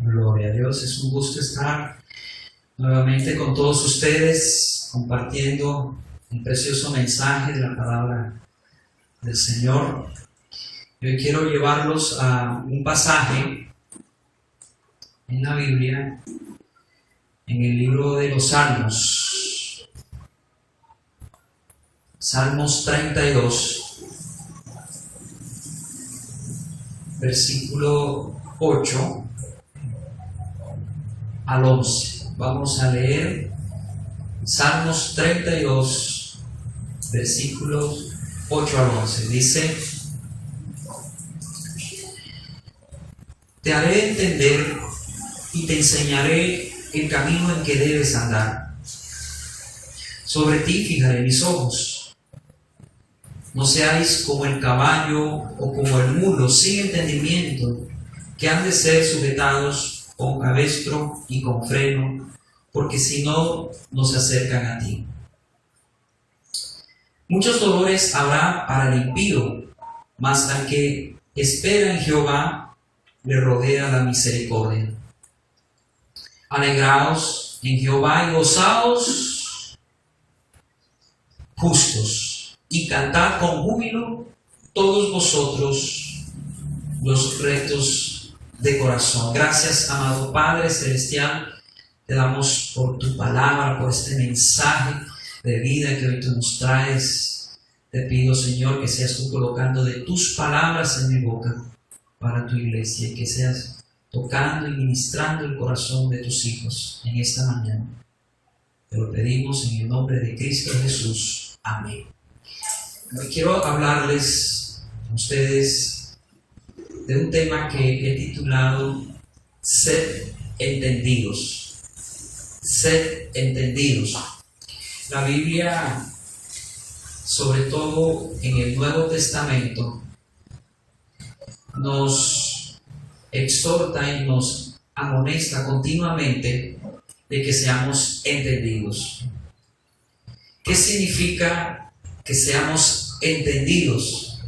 Gloria a Dios, es un gusto estar nuevamente con todos ustedes compartiendo un precioso mensaje de la palabra del Señor. Hoy quiero llevarlos a un pasaje en la Biblia, en el libro de los Salmos, Salmos 32, versículo 8 al 11. Vamos a leer Salmos 32, versículos 8 al 11. Dice: Te haré entender y te enseñaré el camino en que debes andar. Sobre ti fijaré mis ojos. No seáis como el caballo o como el mulo sin entendimiento, que han de ser sujetados con cabestro y con freno, porque si no, no se acercan a ti. Muchos dolores habrá para el impío, mas al que espera en Jehová le rodea la misericordia. Alegraos en Jehová y gozaos justos, y cantad con júbilo todos vosotros los rectos de corazón. Gracias, amado Padre Celestial, te damos por tu palabra, por este mensaje de vida que hoy tú nos traes. Te pido, Señor, que seas tú colocando de tus palabras en mi boca para tu iglesia, y que seas tocando y ministrando el corazón de tus hijos en esta mañana. Te lo pedimos en el nombre de Cristo Jesús. Amén. Hoy quiero hablarles a ustedes de un tema que he titulado Sed entendidos. Sed entendidos. La Biblia, sobre todo en el Nuevo Testamento, nos exhorta y nos amonesta continuamente de que seamos entendidos. ¿Qué significa que seamos entendidos?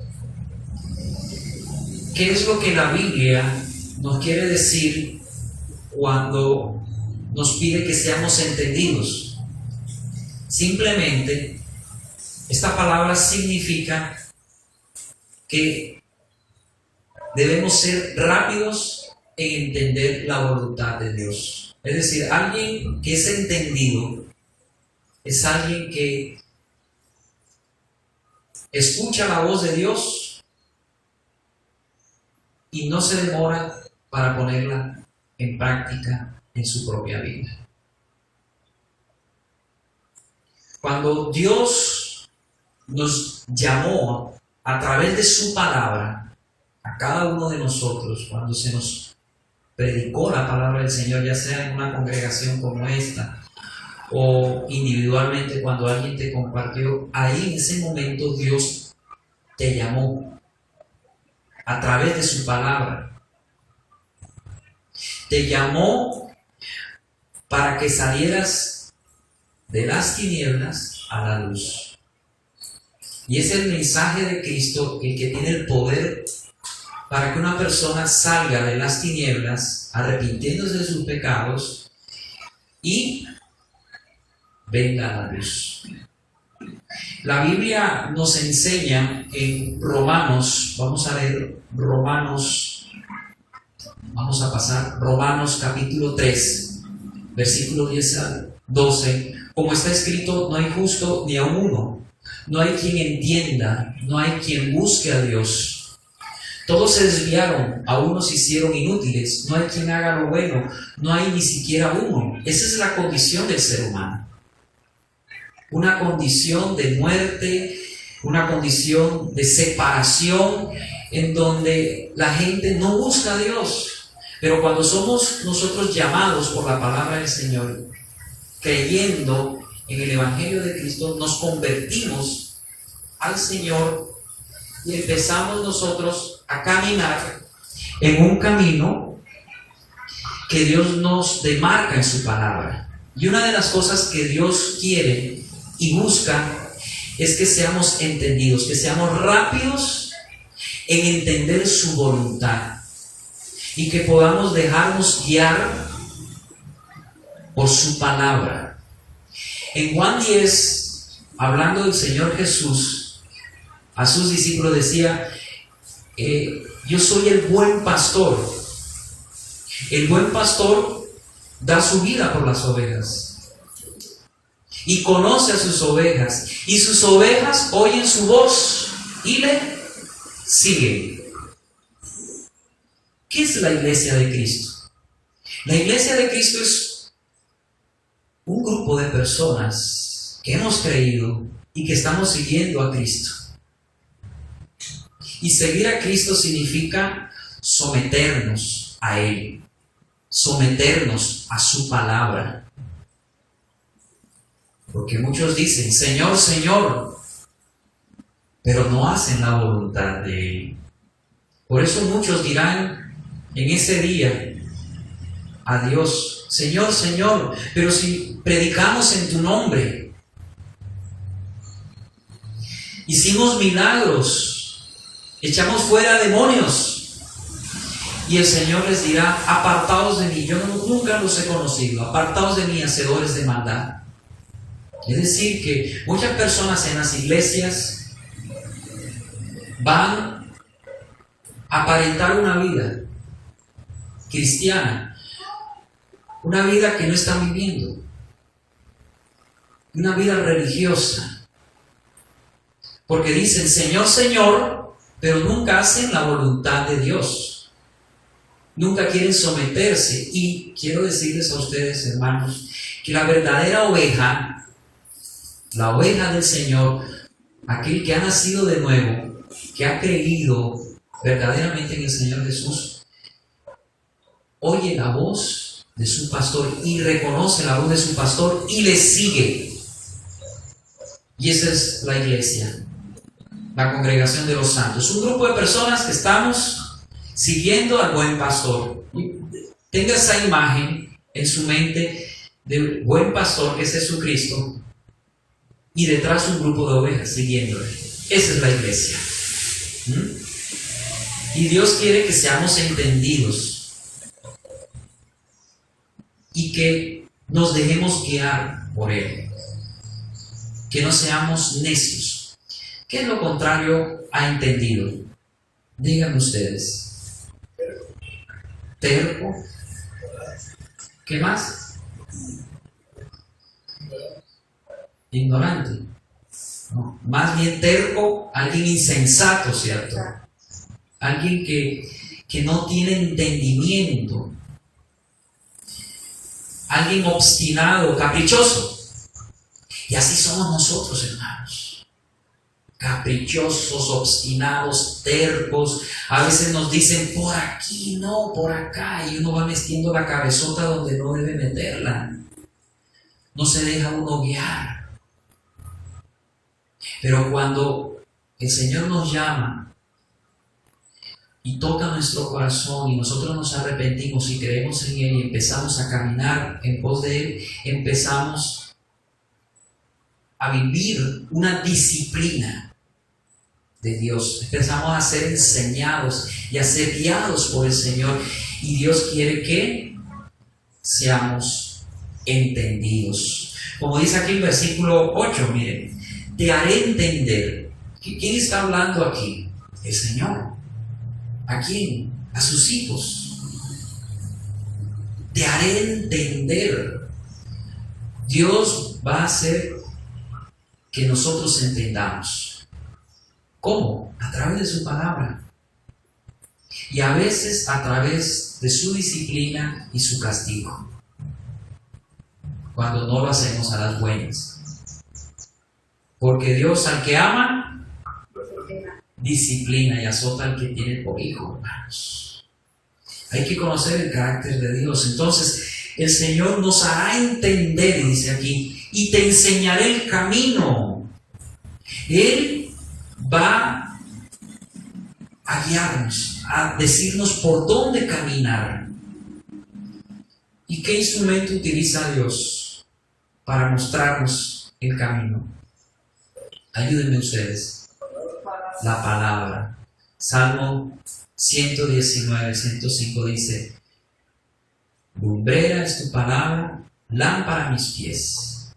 ¿Qué es lo que la Biblia nos quiere decir cuando nos pide que seamos entendidos? Simplemente, esta palabra significa que debemos ser rápidos en entender la voluntad de Dios. Es decir, alguien que es entendido es alguien que escucha la voz de Dios y no se demora para ponerla en práctica en su propia vida. Cuando Dios nos llamó a través de su palabra a cada uno de nosotros, cuando se nos predicó la palabra del Señor, ya sea en una congregación como esta o individualmente cuando alguien te compartió, ahí en ese momento Dios te llamó a través de su palabra. Te llamó para que salieras de las tinieblas a la luz. Y es el mensaje de Cristo el que tiene el poder para que una persona salga de las tinieblas, arrepintiéndose de sus pecados, y venga a la luz. La Biblia nos enseña en Romanos, vamos a leer Romanos capítulo 3, versículo 10 al 12, como está escrito: no hay justo ni aun uno, no hay quien entienda, no hay quien busque a Dios. Todos se desviaron, a unos se hicieron inútiles, no hay quien haga lo bueno, no hay ni siquiera uno. Esa es la condición del ser humano. Una condición de muerte, una condición de separación, en donde la gente no busca a Dios. Pero cuando somos nosotros llamados por la palabra del Señor, creyendo en el Evangelio de Cristo, nos convertimos al Señor y empezamos nosotros a caminar en un camino que Dios nos demarca en su palabra. Y una de las cosas que Dios quiere y busca es que seamos entendidos, que seamos rápidos en entender su voluntad. y que podamos dejarnos guiar por su palabra. En Juan 10, hablando del Señor Jesús, a sus discípulos decía, yo soy el buen pastor. El buen pastor da su vida por las ovejas y conoce a sus ovejas, y sus ovejas oyen su voz y le siguen. ¿Qué es la iglesia de Cristo? La iglesia de Cristo es un grupo de personas que hemos creído y que estamos siguiendo a Cristo. Y seguir a Cristo significa someternos a Él, someternos a su palabra. Porque muchos dicen, Señor, Señor, pero no hacen la voluntad de Él. Por eso muchos dirán en ese día a Dios, Señor, Señor, pero si predicamos en tu nombre, hicimos milagros, echamos fuera demonios, y el Señor les dirá, apartaos de mí, yo nunca los he conocido, apartaos de mí, hacedores de maldad. Es decir, que muchas personas en las iglesias van a aparentar una vida cristiana, una vida que no están viviendo, una vida religiosa, porque dicen Señor, Señor, pero nunca hacen la voluntad de Dios, nunca quieren someterse. Y quiero decirles a ustedes, hermanos, que la verdadera oveja, la oveja del Señor, aquel que ha nacido de nuevo, que ha creído verdaderamente en el Señor Jesús, oye la voz de su pastor y reconoce la voz de su pastor y le sigue. Y esa es la iglesia, la congregación de los santos, un grupo de personas que estamos siguiendo al buen pastor. Tenga esa imagen en su mente del buen pastor que es Jesucristo, y detrás un grupo de ovejas siguiéndole. Esa es la iglesia. Y Dios quiere que seamos entendidos y que nos dejemos guiar por Él, que no seamos necios. ¿Qué es lo contrario a entendido? Díganme ustedes. Terco. ¿Qué más? Ignorante. No, más bien terco, alguien insensato, ¿cierto? Alguien que no tiene entendimiento. Alguien obstinado, caprichoso. Y así somos nosotros, hermanos. Caprichosos, obstinados, tercos. A veces nos dicen por aquí, no, por acá. Y uno va metiendo la cabezota donde no debe meterla. No se deja uno guiar. Pero cuando el Señor nos llama y toca nuestro corazón y nosotros nos arrepentimos y creemos en Él y empezamos a caminar en pos de Él, empezamos a vivir una disciplina de Dios. Empezamos a ser enseñados y a ser guiados por el Señor, y Dios quiere que seamos entendidos. Como dice aquí el versículo 8, miren, te haré entender. ¿Quién está hablando aquí? El Señor. ¿A quién? A sus hijos. Te haré entender. Dios va a hacer que nosotros entendamos. ¿Cómo? A través de su palabra. Y a veces a través de su disciplina y su castigo. Cuando no lo hacemos a las buenas. Porque Dios al que ama, disciplina y azota al que tiene por hijo, hermanos. Hay que conocer el carácter de Dios. Entonces, el Señor nos hará entender, y dice aquí, y te enseñaré el camino. Él va a guiarnos, a decirnos por dónde caminar. ¿Y qué instrumento utiliza Dios para mostrarnos el camino? Ayúdenme ustedes. La palabra. Salmo 119, 105 dice: lumbrera es tu palabra, lámpara a mis pies,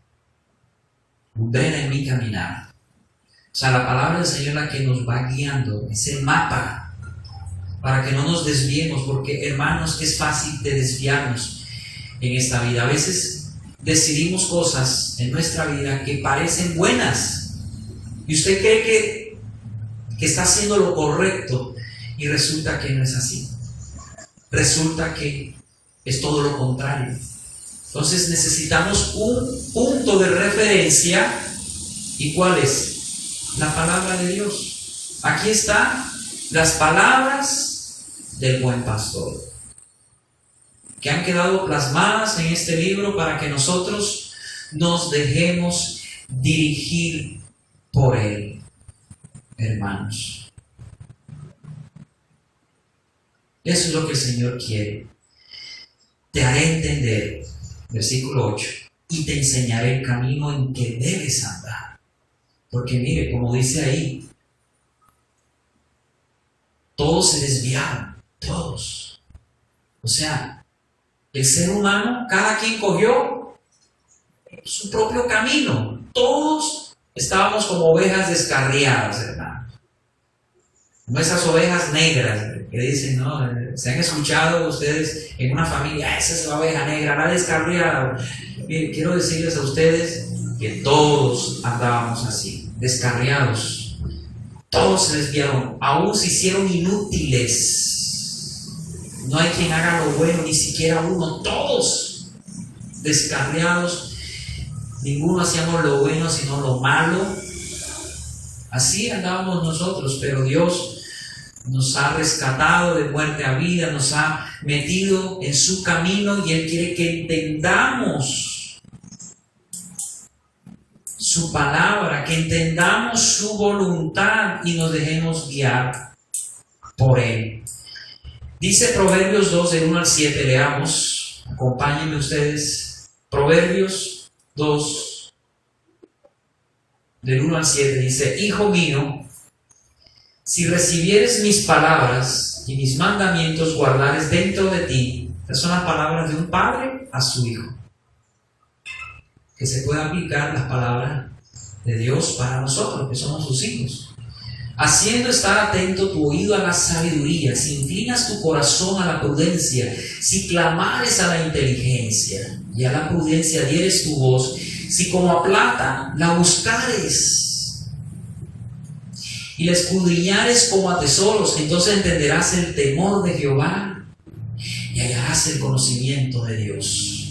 lumbrera en mi caminar. O sea, la palabra del Señor es la que nos va guiando, es el mapa para que no nos desviemos, porque hermanos, es fácil de desviarnos en esta vida. A veces decidimos cosas en nuestra vida que parecen buenas y usted cree que está haciendo lo correcto y resulta que no es así. Resulta que es todo lo contrario. Entonces necesitamos un punto de referencia. ¿Y cuál es? La palabra de Dios. Aquí están las palabras del buen pastor, que han quedado plasmadas en este libro para que nosotros nos dejemos dirigir por él, hermanos. Eso es lo que el Señor quiere. Te haré entender, versículo 8, y te enseñaré el camino en que debes andar. Porque mire, como dice ahí, todos se desviaron, todos. O sea, el ser humano, cada quien cogió su propio camino. Todos estábamos como ovejas descarriadas, hermano. Como esas ovejas negras que dicen, ¿no? Se han escuchado ustedes en una familia: esa es la oveja negra, la descarriada. Bien, quiero decirles a ustedes que todos andábamos así, descarriados. Todos se desviaron, aún se hicieron inútiles. No hay quien haga lo bueno, ni siquiera uno. Todos descarriados. Ninguno hacíamos lo bueno, sino lo malo. Así andábamos nosotros, pero Dios nos ha rescatado de muerte a vida, nos ha metido en su camino y Él quiere que entendamos su palabra, que entendamos su voluntad y nos dejemos guiar por Él. Dice Proverbios 2, del 1 al 7, leamos, acompáñenme ustedes. Proverbios 2, del 1 al 7, dice: hijo mío, si recibieres mis palabras y mis mandamientos guardares dentro de ti. Estas son las palabras de un padre a su hijo. Que se pueda aplicar las palabras de Dios para nosotros, que somos sus hijos. Haciendo estar atento tu oído a la sabiduría, si inclinas tu corazón a la prudencia, si clamares a la inteligencia y a la prudencia dieres tu voz, si como a plata la buscares y la escudriñares como a tesoros, entonces entenderás el temor de Jehová y hallarás el conocimiento de Dios.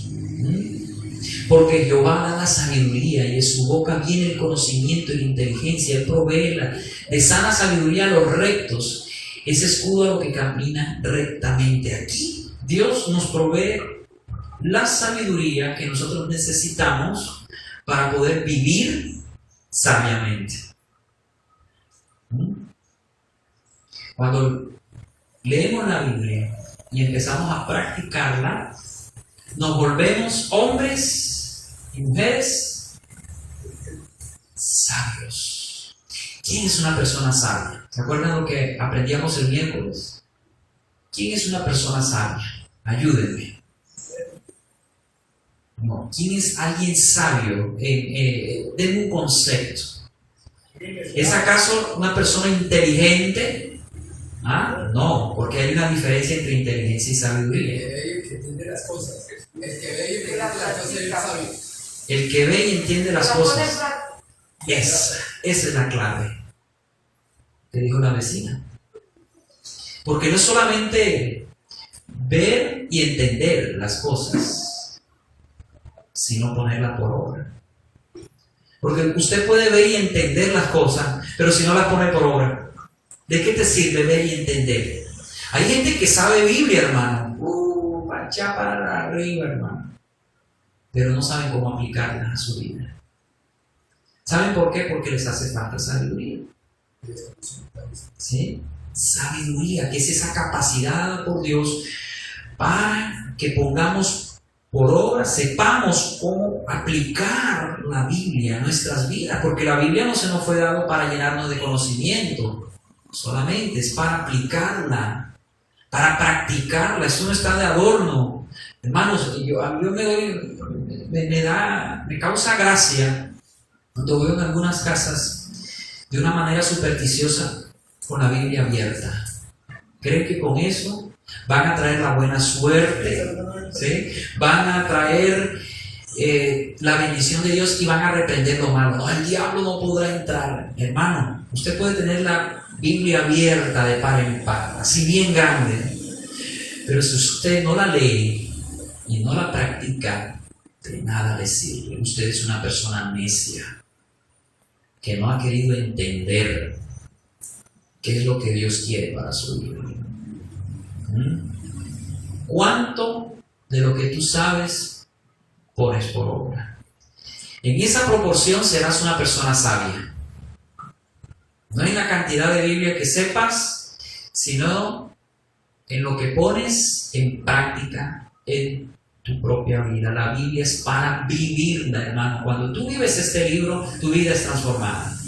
Porque Jehová da la sabiduría y de su boca viene el conocimiento y la inteligencia. Él provee de sana sabiduría a los rectos, es escudo a lo que camina rectamente. Aquí Dios nos provee la sabiduría que nosotros necesitamos para poder vivir sabiamente. Cuando leemos la Biblia y empezamos a practicarla, nos volvemos hombres y mujeres sabios. ¿Quién es una persona sabia? ¿Se acuerdan lo que aprendíamos el miércoles? ¿Quién es una persona sabia? Ayúdenme. No, ¿quién es alguien sabio? Denme un concepto. ¿Es acaso una persona inteligente? ¿Ah? No, porque hay una diferencia entre inteligencia y sabiduría. El que ve y entiende las cosas. El que ve y entiende las cosas es el sabio. El que ve y entiende las cosas. Esa es la clave. Te dijo la vecina. Porque no es solamente ver y entender las cosas, sino ponerlas por obra. Porque usted puede ver y entender las cosas, pero si no las pone por obra, ¿de qué te sirve ver y entender? Hay gente que sabe Biblia, hermano. Allá para arriba, hermano. Pero no saben cómo aplicarla a su vida. ¿Saben por qué? Porque les hace falta sabiduría. ¿Sí? Sabiduría, que es esa capacidad por Dios para que pongamos por obra, sepamos cómo aplicar la Biblia a nuestras vidas, porque la Biblia no se nos fue dado para llenarnos de conocimiento, solamente, es para aplicarla, para practicarla. Esto no está de adorno. Hermanos, yo me causa gracia cuando veo en algunas casas de una manera supersticiosa con la Biblia abierta. Creen que con eso van a traer la buena suerte, ¿sí? Van a traer la bendición de Dios y van a reprender lo malo. No, el diablo no podrá entrar. Hermano, usted puede tener la Biblia abierta de par en par, así bien grande, pero si usted no la lee y no la practica, de nada le sirve. Usted es una persona necia que no ha querido entender qué es lo que Dios quiere para su vida. ¿Cuánto de lo que tú sabes pones por obra? En esa proporción serás una persona sabia. No en la cantidad de Biblia que sepas, sino en lo que pones en práctica en tu propia vida. La Biblia es para vivirla, hermano. Cuando tú vives este libro, tu vida es transformada.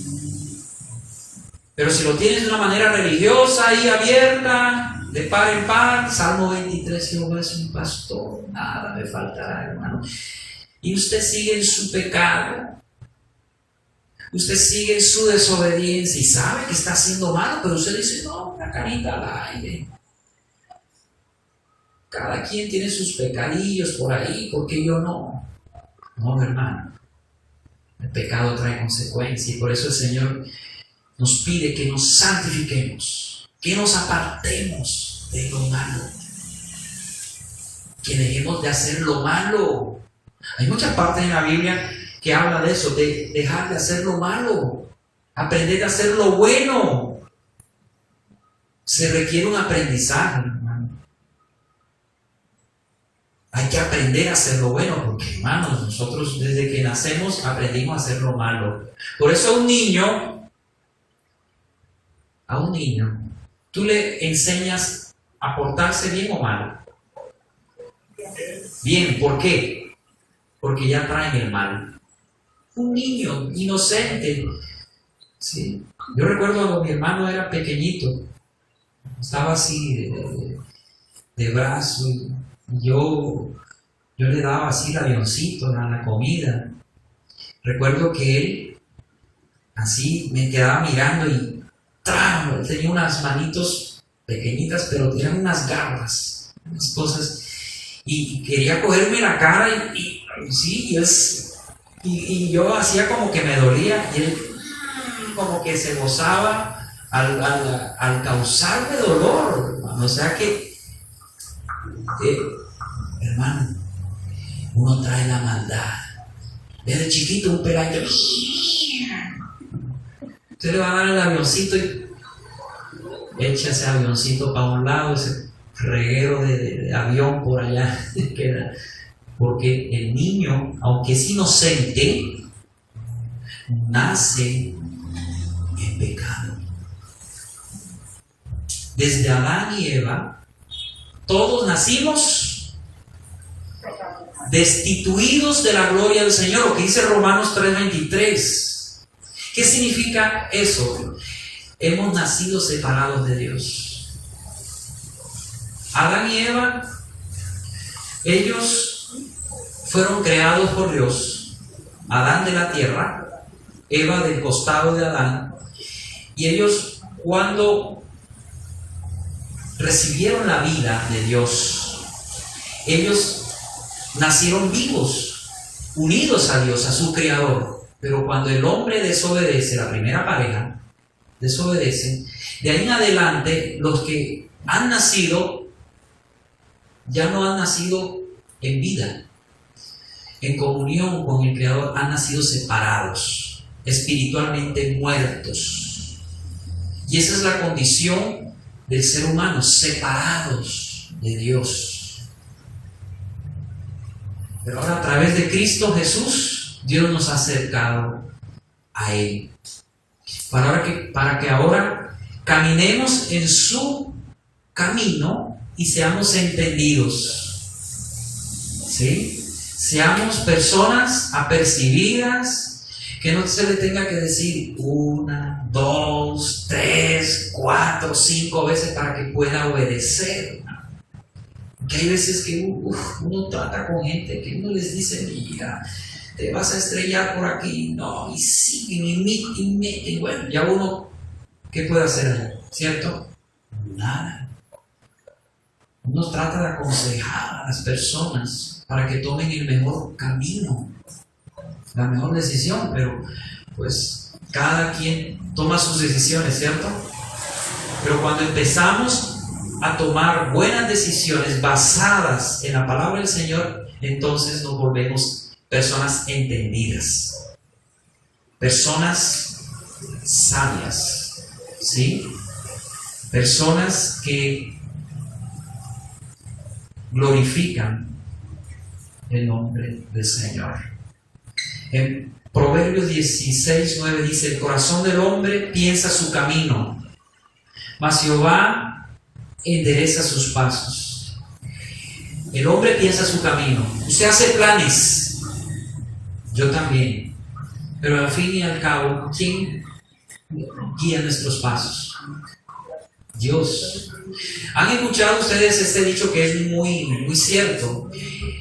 Pero si lo tienes de una manera religiosa y abierta, de par en par, Salmo 23, Jehová es mi pastor, nada me faltará, hermano. Y usted sigue en su pecado, usted sigue en su desobediencia y sabe que está haciendo mal, pero usted dice, no, una carita al aire. Cada quien tiene sus pecadillos por ahí, ¿por qué yo no? No, hermano. El pecado trae consecuencias y por eso el Señor nos pide que nos santifiquemos, que nos apartemos de lo malo, que dejemos de hacer lo malo. Hay muchas partes en la Biblia que habla de eso, de dejar de hacer lo malo, aprender a hacer lo bueno. Se requiere un aprendizaje, hermano. Hay que aprender a hacer lo bueno, porque, hermanos, nosotros desde que nacemos aprendimos a hacer lo malo. Por eso a un niño, tú le enseñas a portarse bien o mal. Bien, ¿por qué? Porque ya traen el mal. Un niño inocente. ¿Sí? Yo recuerdo cuando mi hermano era pequeñito, estaba así de brazo y yo le daba así el avioncito a la comida. Recuerdo que él así me quedaba mirando y ¡tram! Tenía unas manitos pequeñitas, pero tenían unas garras, unas cosas, y quería cogerme la cara y yo hacía como que me dolía y él como que se gozaba al causarme dolor, hermano. O sea que hermano, uno trae la maldad. Desde chiquito un peladito, usted le va a dar el avioncito y echa ese avioncito para un lado, ese reguero de avión por allá, porque el niño, aunque es inocente, nace en pecado. Desde Adán y Eva, todos nacimos destituidos de la gloria del Señor, lo que dice Romanos 3:23. ¿Qué significa eso? Hemos nacido separados de Dios. Adán y Eva, ellos fueron creados por Dios. Adán de la tierra, Eva del costado de Adán. Y ellos, cuando recibieron la vida de Dios, ellos nacieron vivos, unidos a Dios, a su Creador. Pero cuando el hombre desobedece, la primera pareja desobedece, de ahí en adelante los que han nacido ya no han nacido en vida, en comunión con el Creador, han nacido separados, espiritualmente muertos. Y esa es la condición del ser humano, separados de Dios. Pero ahora, a través de Cristo Jesús, Dios nos ha acercado a Él. Para que ahora caminemos en su camino y seamos entendidos. ¿Sí? Seamos personas apercibidas, Que no se le tenga que decir 1, 2, 3, 4, 5 veces para que pueda obedecer. Que hay veces que uno trata con gente que uno les dice, mira, te vas a estrellar por aquí, no, y siguen, y bueno, ya uno, ¿qué puede hacer? ¿Cierto? Nada. Uno trata de aconsejar a las personas para que tomen el mejor camino, la mejor decisión, pero pues cada quien toma sus decisiones, ¿cierto? Pero cuando empezamos a tomar buenas decisiones basadas en la palabra del Señor, entonces nos volvemos personas entendidas, personas sabias, ¿sí? Personas que glorifican el nombre del Señor. En Proverbios 16:9 dice: el corazón del hombre piensa su camino, mas Jehová endereza sus pasos. El hombre piensa su camino. Usted hace planes, yo también, pero al fin y al cabo, ¿quién guía nuestros pasos? Dios. ¿Han escuchado ustedes este dicho que es muy cierto?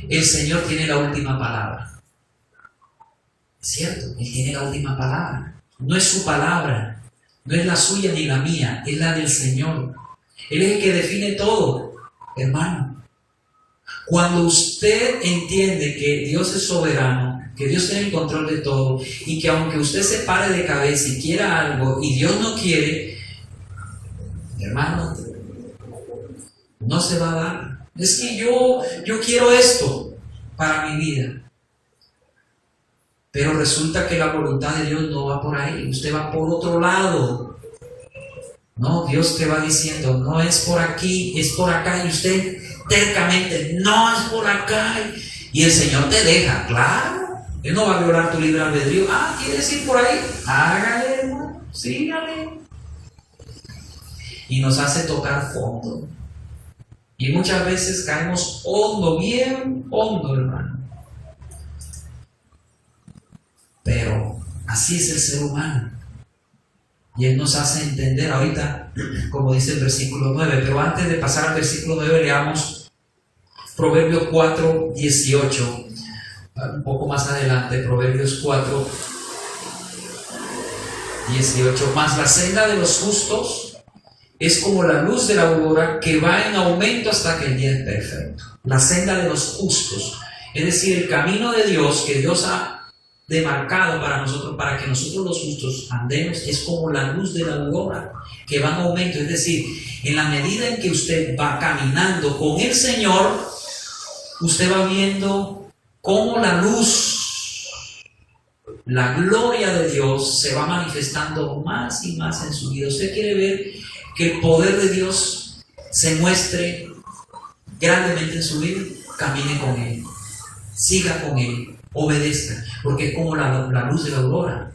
El Señor tiene la última palabra. ¿Cierto? Él tiene la última palabra. No es su palabra, no es la suya ni la mía, es la del Señor. Él es el que define todo, hermano. Cuando usted entiende que Dios es soberano, que Dios tiene el control de todo, y que aunque usted se pare de cabeza y quiera algo y Dios no quiere, hermano, no se va a dar. Es que yo quiero esto para mi vida. Pero resulta que la voluntad de Dios no va por ahí, usted va por otro lado. No, Dios te va diciendo, no es por aquí, es por acá, y usted tercamente, no es por acá, y el Señor te deja, claro. Él no va a violar tu libre albedrío. ¿Quieres ir por ahí? Hágale, hermano, sígale. Y nos hace tocar fondo. Y muchas veces caemos hondo, bien hondo, hermano. Pero así es el ser humano. Y Él nos hace entender ahorita, como dice el versículo 9. Pero antes de pasar al versículo 9, leamos Proverbios 4, 18. Un poco más adelante, Proverbios 4, 18. Mas la senda de los justos es como la luz de la aurora, que va en aumento hasta que el día es perfecto. La senda de los justos, es decir, el camino de Dios que Dios ha demarcado para nosotros, para que nosotros los justos andemos, es como la luz de la aurora, que va en aumento. Es decir, en la medida en que usted va caminando con el Señor, usted va viendo cómo la luz, la gloria de Dios se va manifestando más y más en su vida. Usted quiere ver que el poder de Dios se muestre grandemente en su vida, camine con Él, siga con Él, obedezca, porque es como la luz de la aurora,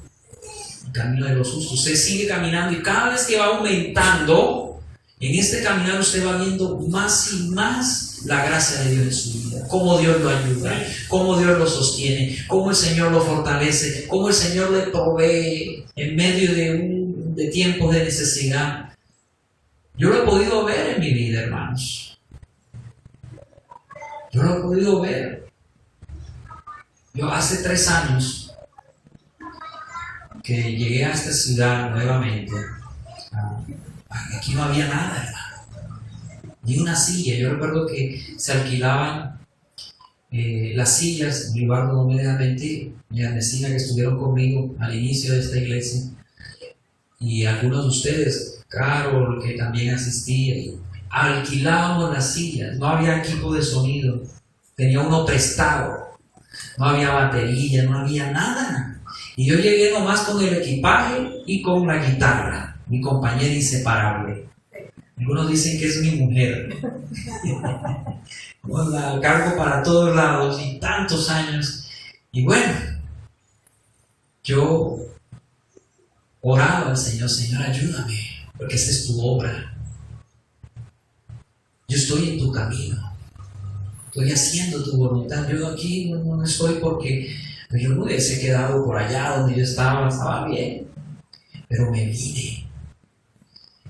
el camino de los justos. Usted sigue caminando y cada vez que va aumentando, en este caminar usted va viendo más y más la gracia de Dios en su vida, cómo Dios lo ayuda, cómo Dios lo sostiene, cómo el Señor lo fortalece, cómo el Señor le provee en medio de tiempos de necesidad. Yo lo he podido ver en mi vida, hermanos. Yo lo he podido ver. Yo hace 3 años que llegué a esta ciudad nuevamente. Aquí no había nada, hermano. Ni una silla. Yo recuerdo que se alquilaban las sillas en mi barrio, no me dejan mentir. Mi vecina que estuvieron conmigo al inicio de esta iglesia. Y algunos de ustedes, Carol, que también asistía, alquilábamos las sillas. No había equipo de sonido. Tenía uno prestado. No había batería, no había nada. Y yo llegué nomás con el equipaje y con la guitarra, mi compañera inseparable. Algunos dicen que es mi mujer. La cargo para todos lados y tantos años. Y bueno, yo oraba al Señor, Señor, ayúdame, porque esta es tu obra. Yo estoy en tu camino. Estoy haciendo tu voluntad. Yo aquí no estoy porque Pero yo no hubiese quedado por allá donde yo estaba bien. Pero me vine,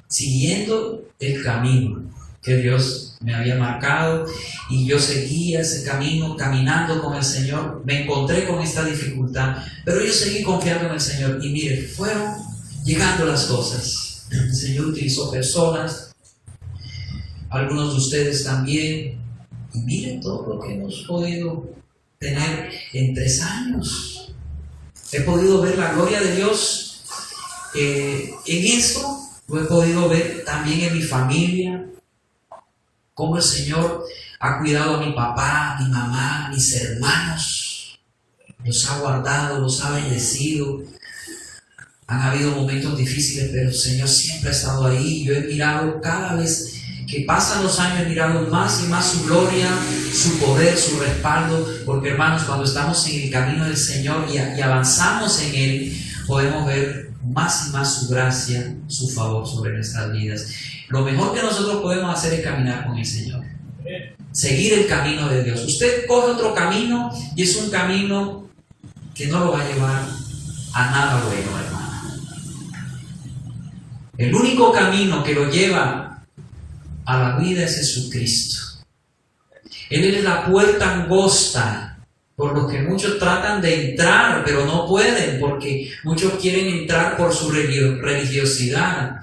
siguiendo el camino que Dios me había marcado, y yo seguía ese camino, caminando con el Señor. Me encontré con esta dificultad, pero yo seguí confiando en el Señor. Y mire, fueron llegando las cosas. El Señor utilizó personas, algunos de ustedes también, y miren todo lo que hemos podido tener en 3 años. He podido ver la gloria de Dios en esto. Lo he podido ver también en mi familia, cómo el Señor ha cuidado a mi papá, a mi mamá, a mis hermanos, los ha guardado, los ha bendecido. Han habido momentos difíciles, pero el Señor siempre ha estado ahí. Yo he mirado, cada vez que pasan los años, he mirado más y más su gloria, su poder, su respaldo, porque hermanos, cuando estamos en el camino del Señor y avanzamos en Él, podemos ver más y más su gracia, su favor sobre nuestras vidas. Lo mejor que nosotros podemos hacer es caminar con el Señor, seguir el camino de Dios. Usted coge otro camino y es un camino que no lo va a llevar a nada bueno, hermano. El único camino que lo lleva a la vida es Jesucristo. Él es la puerta angosta por lo que muchos tratan de entrar, pero no pueden, porque muchos quieren entrar por su religiosidad,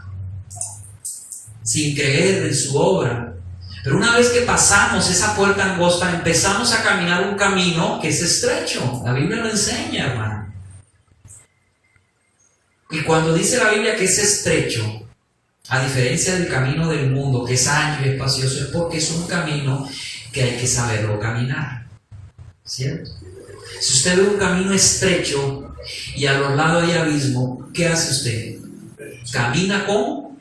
sin creer en su obra. Pero una vez que pasamos esa puerta angosta, empezamos a caminar un camino que es estrecho. La Biblia lo enseña, hermano. Y cuando dice la Biblia que es estrecho, a diferencia del camino del mundo, que es ancho y espacioso, es porque es un camino que hay que saberlo caminar, ¿cierto? Si usted ve un camino estrecho y a los lados hay abismo, ¿qué hace usted? Camina con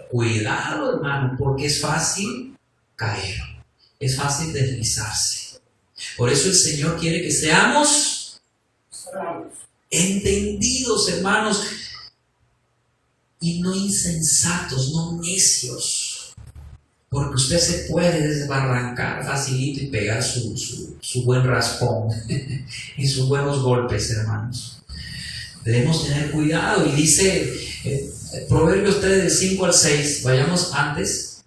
cuidado, hermano, porque es fácil caer, es fácil deslizarse. Por eso el Señor quiere que seamos entendidos, hermanos, y no insensatos, no necios, porque usted se puede desbarrancar facilito y pegar su buen raspón y sus buenos golpes, hermanos. Debemos tener cuidado. Y dice Proverbios 3 del 5 al 6, vayamos antes,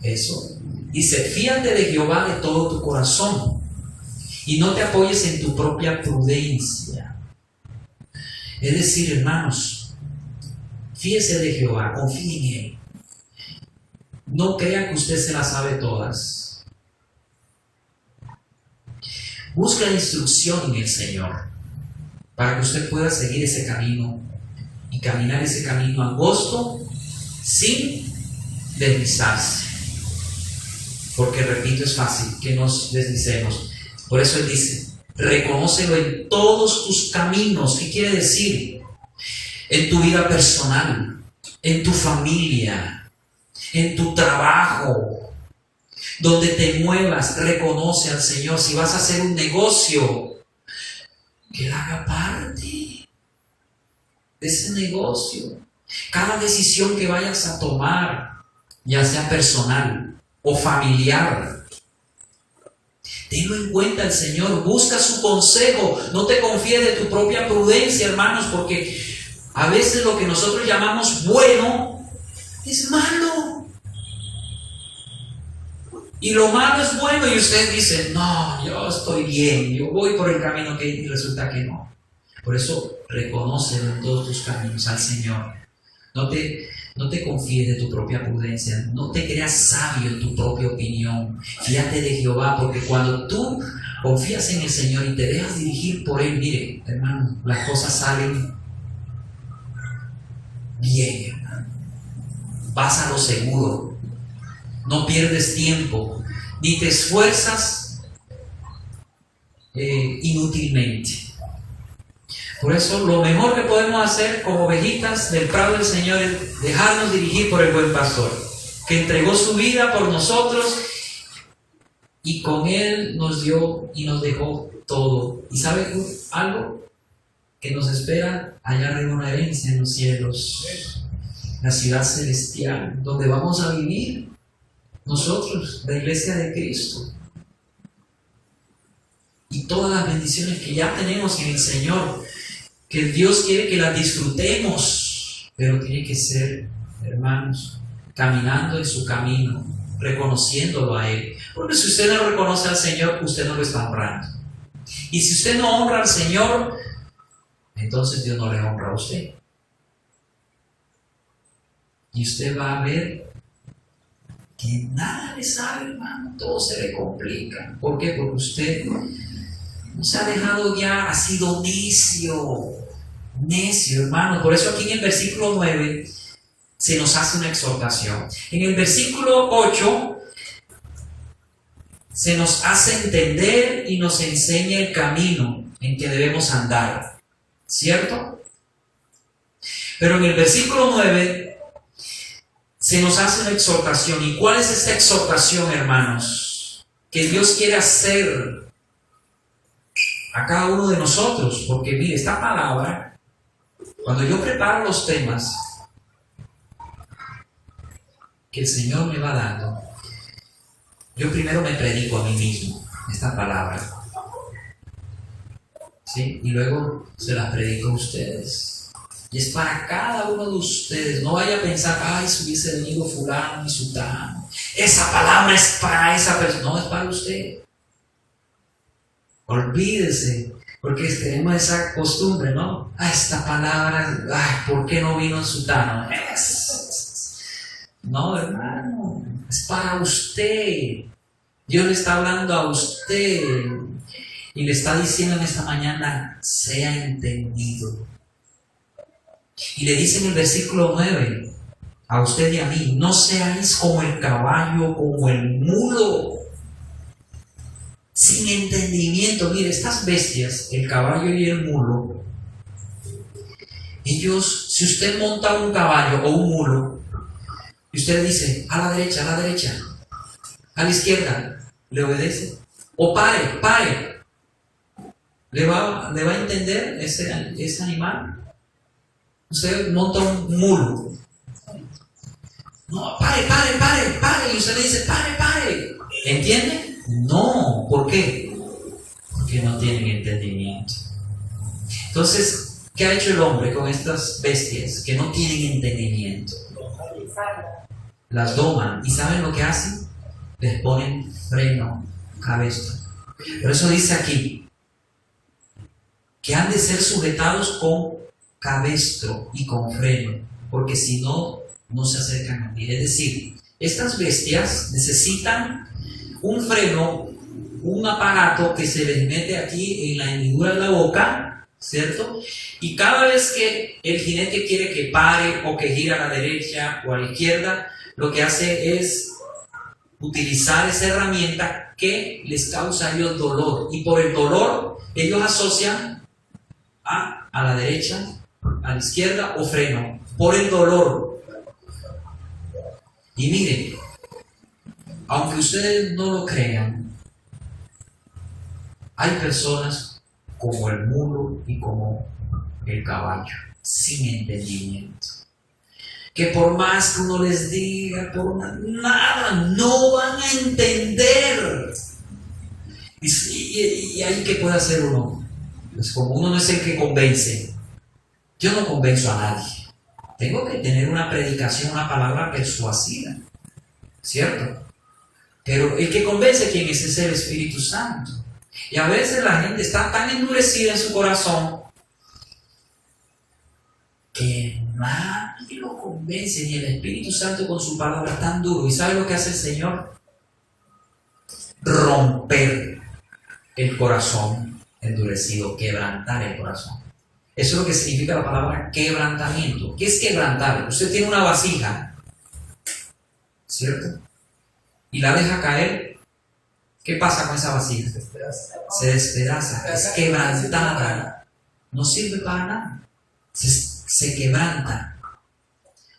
eso, dice: fíate de Jehová de todo tu corazón y no te apoyes en tu propia prudencia. Es decir, hermanos, fíese de Jehová, confíe en Él. No crea que usted se las sabe todas. Busque la instrucción en el Señor para que usted pueda seguir ese camino y caminar ese camino angosto sin deslizarse. Porque, repito, es fácil que nos deslicemos. Por eso Él dice: reconócelo en todos tus caminos. ¿Qué quiere decir? En tu vida personal, en tu familia, en tu trabajo, donde te muevas, reconoce al Señor. Si vas a hacer un negocio, que Él haga parte de ese negocio. Cada decisión que vayas a tomar, ya sea personal o familiar, tenlo en cuenta el Señor, busca su consejo. No te confíes de tu propia prudencia, hermanos, porque a veces lo que nosotros llamamos bueno es malo. Y lo malo es bueno, y usted dice: no, yo estoy bien, yo voy por el camino que, y resulta que no. Por eso, reconócelo en todos tus caminos al Señor. No te confíes de tu propia prudencia, no te creas sabio en tu propia opinión. Fíate de Jehová, porque cuando tú confías en el Señor y te dejas dirigir por Él, mire, hermano, las cosas salen bien, hermano. Vas a lo seguro, no pierdes tiempo, ni te esfuerzas inútilmente. Por eso, lo mejor que podemos hacer como ovejitas del prado del Señor es dejarnos dirigir por el buen pastor, que entregó su vida por nosotros y con Él nos dio y nos dejó todo. ¿Y sabe algo? Que nos espera allá arriba, una herencia en los cielos, la ciudad celestial, donde vamos a vivir nosotros, la iglesia de Cristo. y todas las bendiciones que ya tenemos en el Señor, que Dios quiere que las disfrutemos, pero tiene que ser, hermanos, caminando en su camino, reconociéndolo a Él. Porque si usted no reconoce al Señor, usted no lo está honrando. Y si usted no honra al Señor, entonces Dios no le honra a usted. Y usted va a ver que nada le sale, hermano, todo se le complica. ¿Por qué? Porque usted no se ha dejado guiar, ha sido necio, hermano. Por eso aquí en el versículo 9 se nos hace una exhortación. En el versículo 8 se nos hace entender y nos enseña el camino en que debemos andar, ¿cierto? Pero en el versículo 9 se nos hace una exhortación. ¿Y cuál es esta exhortación, hermanos? Que Dios quiere hacer a cada uno de nosotros. Porque mire, esta palabra, cuando yo preparo los temas que el Señor me va dando, yo primero me predico a mí mismo esta palabra, ¿sí? Y luego se las predico a ustedes. Y es para cada uno de ustedes. No vaya a pensar, ay, si hubiese venido fulano y sutano, esa palabra es para esa persona. No, es para usted. Olvídese, porque tenemos esa costumbre, ¿no? Ah, esta palabra, ay, ¿por qué no vino sutano? No, hermano, es para usted. Dios le está hablando a usted y le está diciendo en esta mañana, sea entendido. Y le dice en el versículo 9 a usted y a mí, no seáis como el caballo, como el mulo, sin entendimiento. Mire, estas bestias, el caballo y el mulo, ellos, si usted monta un caballo o un mulo y usted le dice a la derecha, a la izquierda, ¿le obedece? O pare, ¿le va a entender ese animal? Usted monta un mulo. No, pare. Y usted le dice, pare. ¿Entiende? No. ¿Por qué? Porque no tienen entendimiento. Entonces, ¿qué ha hecho el hombre con estas bestias que no tienen entendimiento? Las doman. ¿Y saben lo que hacen? Les ponen freno, cabestro. Por eso dice aquí que han de ser sujetados con cabestro y con freno, porque si no, no se acercan a mí. Es decir, estas bestias necesitan un freno, un aparato que se les mete aquí en la hendidura de la boca, ¿cierto? Y cada vez que el jinete quiere que pare o que gire a la derecha o a la izquierda, lo que hace es utilizar esa herramienta que les causa a ellos dolor. Y por el dolor, ellos asocian a la derecha, a la izquierda o freno, por el dolor. Y miren, aunque ustedes no lo crean, hay personas como el mulo y como el caballo, sin entendimiento, que por más que uno les diga, por nada, no van a entender. Y ahí, ¿qué puede hacer uno? Pues como uno no es el que convence, yo no convenzo a nadie. Tengo que tener una predicación, una palabra persuasiva, ¿cierto? Pero el que convence, ¿quién es? Es el Espíritu Santo. Y a veces la gente está tan endurecida en su corazón que nadie lo convence, ni el Espíritu Santo con su palabra tan duro. ¿Y sabe lo que hace el Señor? Romper el corazón endurecido, quebrantar el corazón. Eso es lo que significa la palabra quebrantamiento. ¿Qué es quebrantar? Usted tiene una vasija, ¿cierto? Y la deja caer. ¿Qué pasa con esa vasija? Se despedaza, es quebrantada. No sirve para nada. Se quebranta.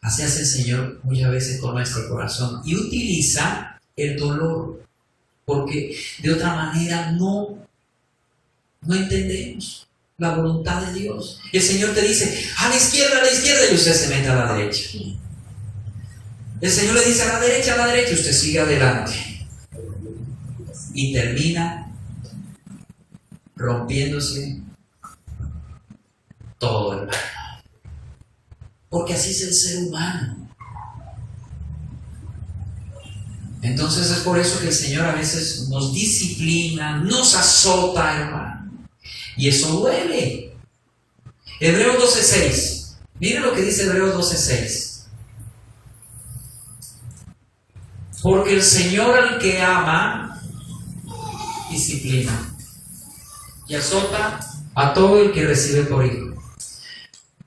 Así hace el Señor muchas veces con nuestro corazón. Y utiliza el dolor. Porque de otra manera no entendemos la voluntad de Dios. Y el Señor te dice, a la izquierda, y usted se mete a la derecha. El Señor le dice a la derecha, y usted sigue adelante. Y termina rompiéndose todo, hermano. Porque así es el ser humano. Entonces es por eso que el Señor a veces nos disciplina, nos azota, hermano. Y eso duele. Hebreos 12:6. Miren lo que dice Hebreos 12:6. Porque el Señor al que ama, disciplina y azota a todo el que recibe por hijo.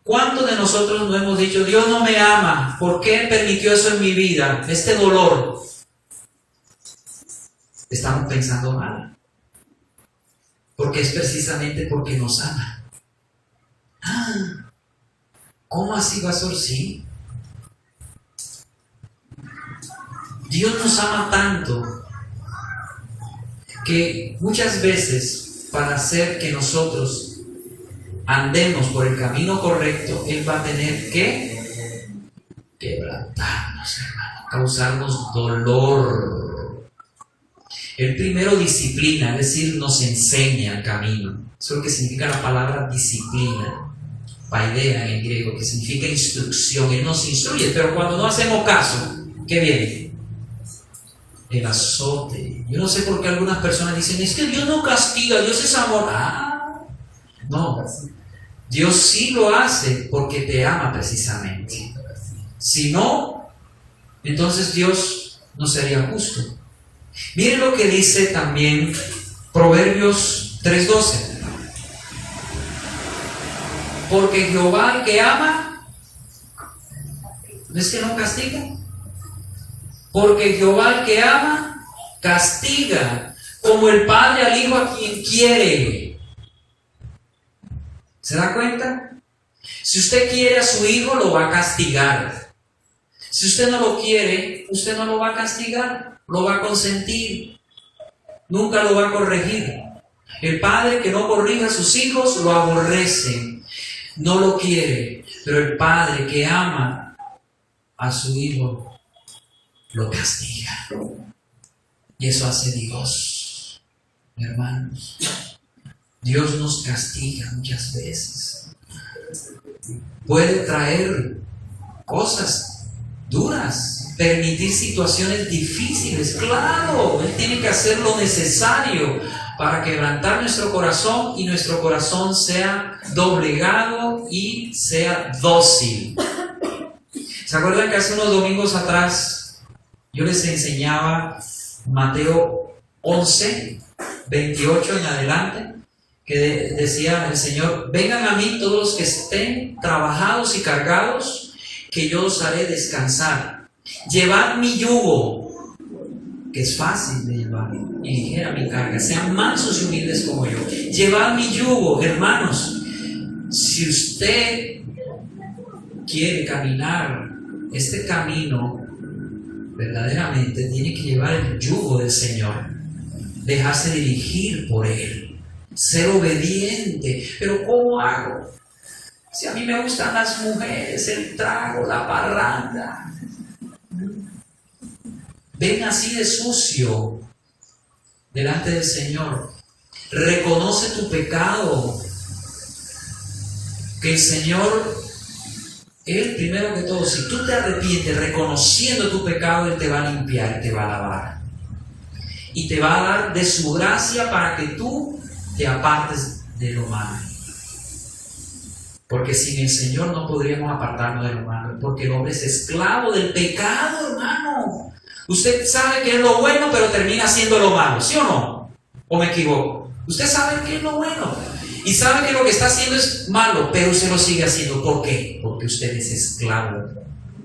¿Cuántos de nosotros no hemos dicho, Dios no me ama? ¿Por qué permitió eso en mi vida? Este dolor. Estamos pensando mal. Porque es precisamente porque nos ama. ¿Cómo así, pastor? Sí. Dios nos ama tanto que muchas veces, para hacer que nosotros andemos por el camino correcto, Él va a tener que quebrantarnos, hermano, causarnos dolor. Él primero disciplina, es decir, nos enseña el camino. Eso es lo que significa la palabra disciplina, paideia en griego, que significa instrucción. Él nos instruye, pero cuando no hacemos caso, ¿qué viene? El azote. Yo no sé por qué algunas personas dicen, es que Dios no castiga, Dios es amor. No, Dios sí lo hace porque te ama precisamente. Si no, entonces Dios no sería justo. Miren lo que dice también Proverbios 3:12. Porque Jehová al que ama, ¿no es que no castiga? Porque Jehová al que ama, castiga, como el padre al hijo a quien quiere. ¿Se da cuenta? Si usted quiere a su hijo, lo va a castigar. Si usted no lo quiere, usted no lo va a castigar, lo va a consentir. Nunca lo va a corregir. El padre que no corrige a sus hijos lo aborrece, no lo quiere. Pero el padre que ama a su hijo lo castiga. Y eso hace Dios, hermanos. Dios nos castiga muchas veces. Puede traer cosas duras, permitir situaciones difíciles. Claro, Él tiene que hacer lo necesario para quebrantar nuestro corazón y nuestro corazón sea doblegado y sea dócil. ¿Se acuerdan que hace unos domingos atrás yo les enseñaba Mateo 11, 28 en adelante, que decía el Señor, vengan a mí todos los que estén trabajados y cargados, que yo os haré descansar. Llevad mi yugo, que es fácil de llevar, y ligera mi carga. Sean mansos y humildes como yo. Llevad mi yugo, hermanos. Si usted quiere caminar este camino, verdaderamente tiene que llevar el yugo del Señor, dejarse dirigir por Él, ser obediente. Pero ¿cómo hago? Si a mí me gustan las mujeres, el trago, la parranda. Ven así de sucio delante del Señor. Reconoce tu pecado, que el Señor, Él primero que todo, si tú te arrepientes reconociendo tu pecado, Él te va a limpiar y te va a lavar. Y te va a dar de su gracia para que tú te apartes de lo malo. Porque sin el Señor no podríamos apartarnos de lo malo. Porque el hombre es esclavo del pecado, hermano. Usted sabe que es lo bueno, pero termina haciendo lo malo, ¿sí o no? ¿O me equivoco? Usted sabe que es lo bueno y sabe que lo que está haciendo es malo, pero usted lo sigue haciendo. ¿Por qué? Porque usted es esclavo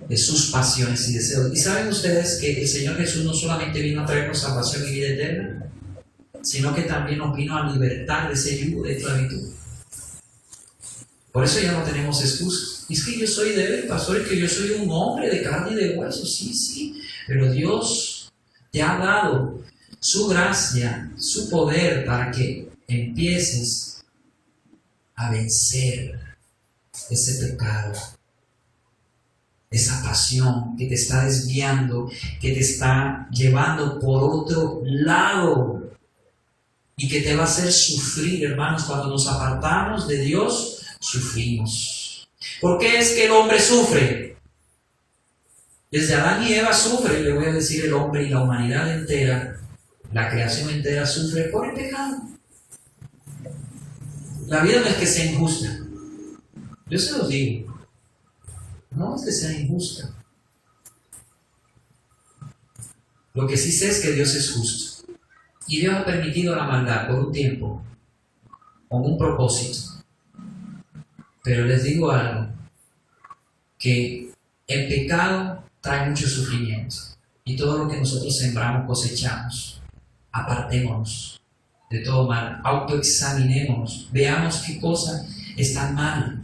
de sus pasiones y deseos. ¿Y saben ustedes que el Señor Jesús no solamente vino a traernos salvación y vida eterna, sino que también nos vino a libertar de ese yugo de esclavitud? Por eso ya no tenemos excusas. Es que yo soy débil, pastor, es que yo soy un hombre de carne y de hueso. Sí, pero Dios te ha dado su gracia, su poder para que empieces a vencer ese pecado, esa pasión que te está desviando, que te está llevando por otro lado. y que te va a hacer sufrir, hermanos. Cuando nos apartamos de Dios, sufrimos. ¿Por qué es que el hombre sufre? Desde Adán y Eva sufre, le voy a decir, el hombre y la humanidad entera, la creación entera sufre por el pecado. La vida no es que sea injusta. Yo se los digo. No es que sea injusta. Lo que sí sé es que Dios es justo. Y Dios ha permitido la maldad por un tiempo, con un propósito. Pero les digo algo, que el pecado trae mucho sufrimiento. Y todo lo que nosotros sembramos, cosechamos. Apartémonos de todo mal, autoexaminémonos, veamos qué cosas están mal.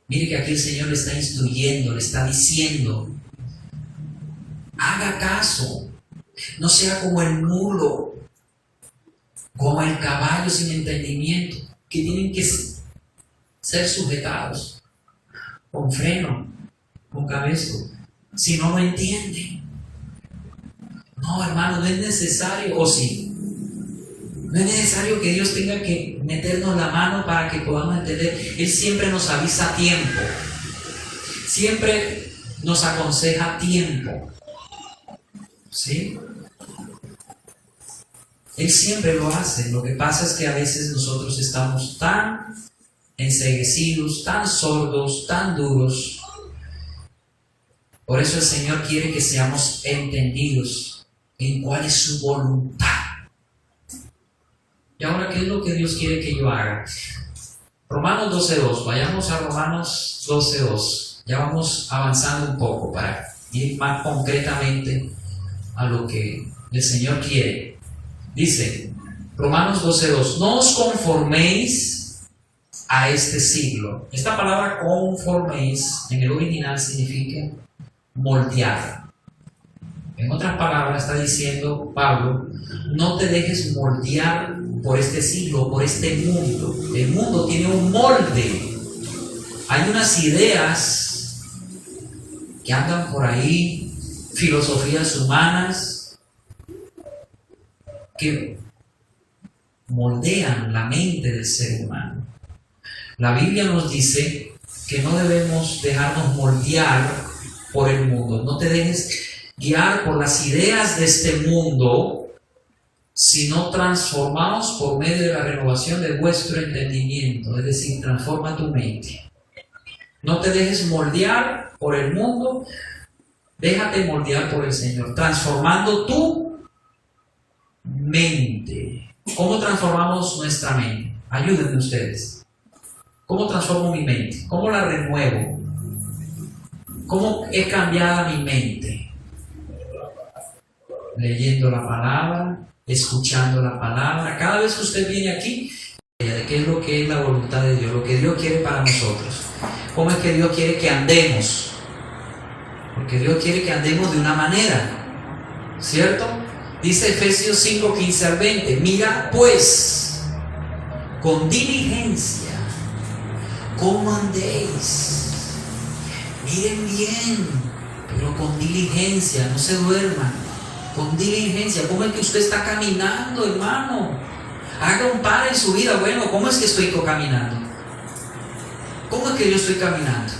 Mire que aquí el Señor le está instruyendo, le está diciendo, haga caso, no sea como el mulo, como el caballo sin entendimiento, que tienen que ser sujetados con freno, con cabestro, si no lo entienden. No, hermano, no es necesario, o sí. No es necesario que Dios tenga que meternos la mano para que podamos entender. Él siempre nos avisa a tiempo. Siempre nos aconseja a tiempo. ¿Sí? Él siempre lo hace. Lo que pasa es que a veces nosotros estamos tan enceguecidos, tan sordos, tan duros. Por eso el Señor quiere que seamos entendidos en cuál es su voluntad. Y ahora, ¿qué es lo que Dios quiere que yo haga? Romanos 12.2. Vayamos a Romanos 12.2. Ya vamos avanzando un poco para ir más concretamente a lo que el Señor quiere. Dice, Romanos 12.2. No os conforméis a este siglo. Esta palabra conforméis en el original significa moldear. En otras palabras está diciendo Pablo, no te dejes moldear por este siglo, por este mundo. El mundo tiene un molde. Hay unas ideas que andan por ahí, filosofías humanas, que moldean la mente del ser humano. La Biblia nos dice que no debemos dejarnos moldear por el mundo. No te dejes guiar por las ideas de este mundo, sino transformaos por medio de la renovación de vuestro entendimiento, es decir, transforma tu mente. No te dejes moldear por el mundo, déjate moldear por el Señor, transformando tu mente. ¿Cómo transformamos nuestra mente? Ayúdenme ustedes. ¿Cómo transformo mi mente? ¿Cómo la renuevo? ¿Cómo he cambiado mi mente? Leyendo la palabra, escuchando la palabra. Cada vez que usted viene aquí, de qué es lo que es la voluntad de Dios, lo que Dios quiere para nosotros. ¿Cómo es que Dios quiere que andemos? Porque Dios quiere que andemos de una manera, ¿cierto? Dice Efesios 5:15-20, mira pues, con diligencia, cómo andéis. Miren bien, pero con diligencia, no se duerman. Con diligencia, ¿cómo es que usted está caminando, hermano? Haga un par en su vida. Bueno, ¿cómo es que estoy caminando? ¿Cómo es que yo estoy caminando?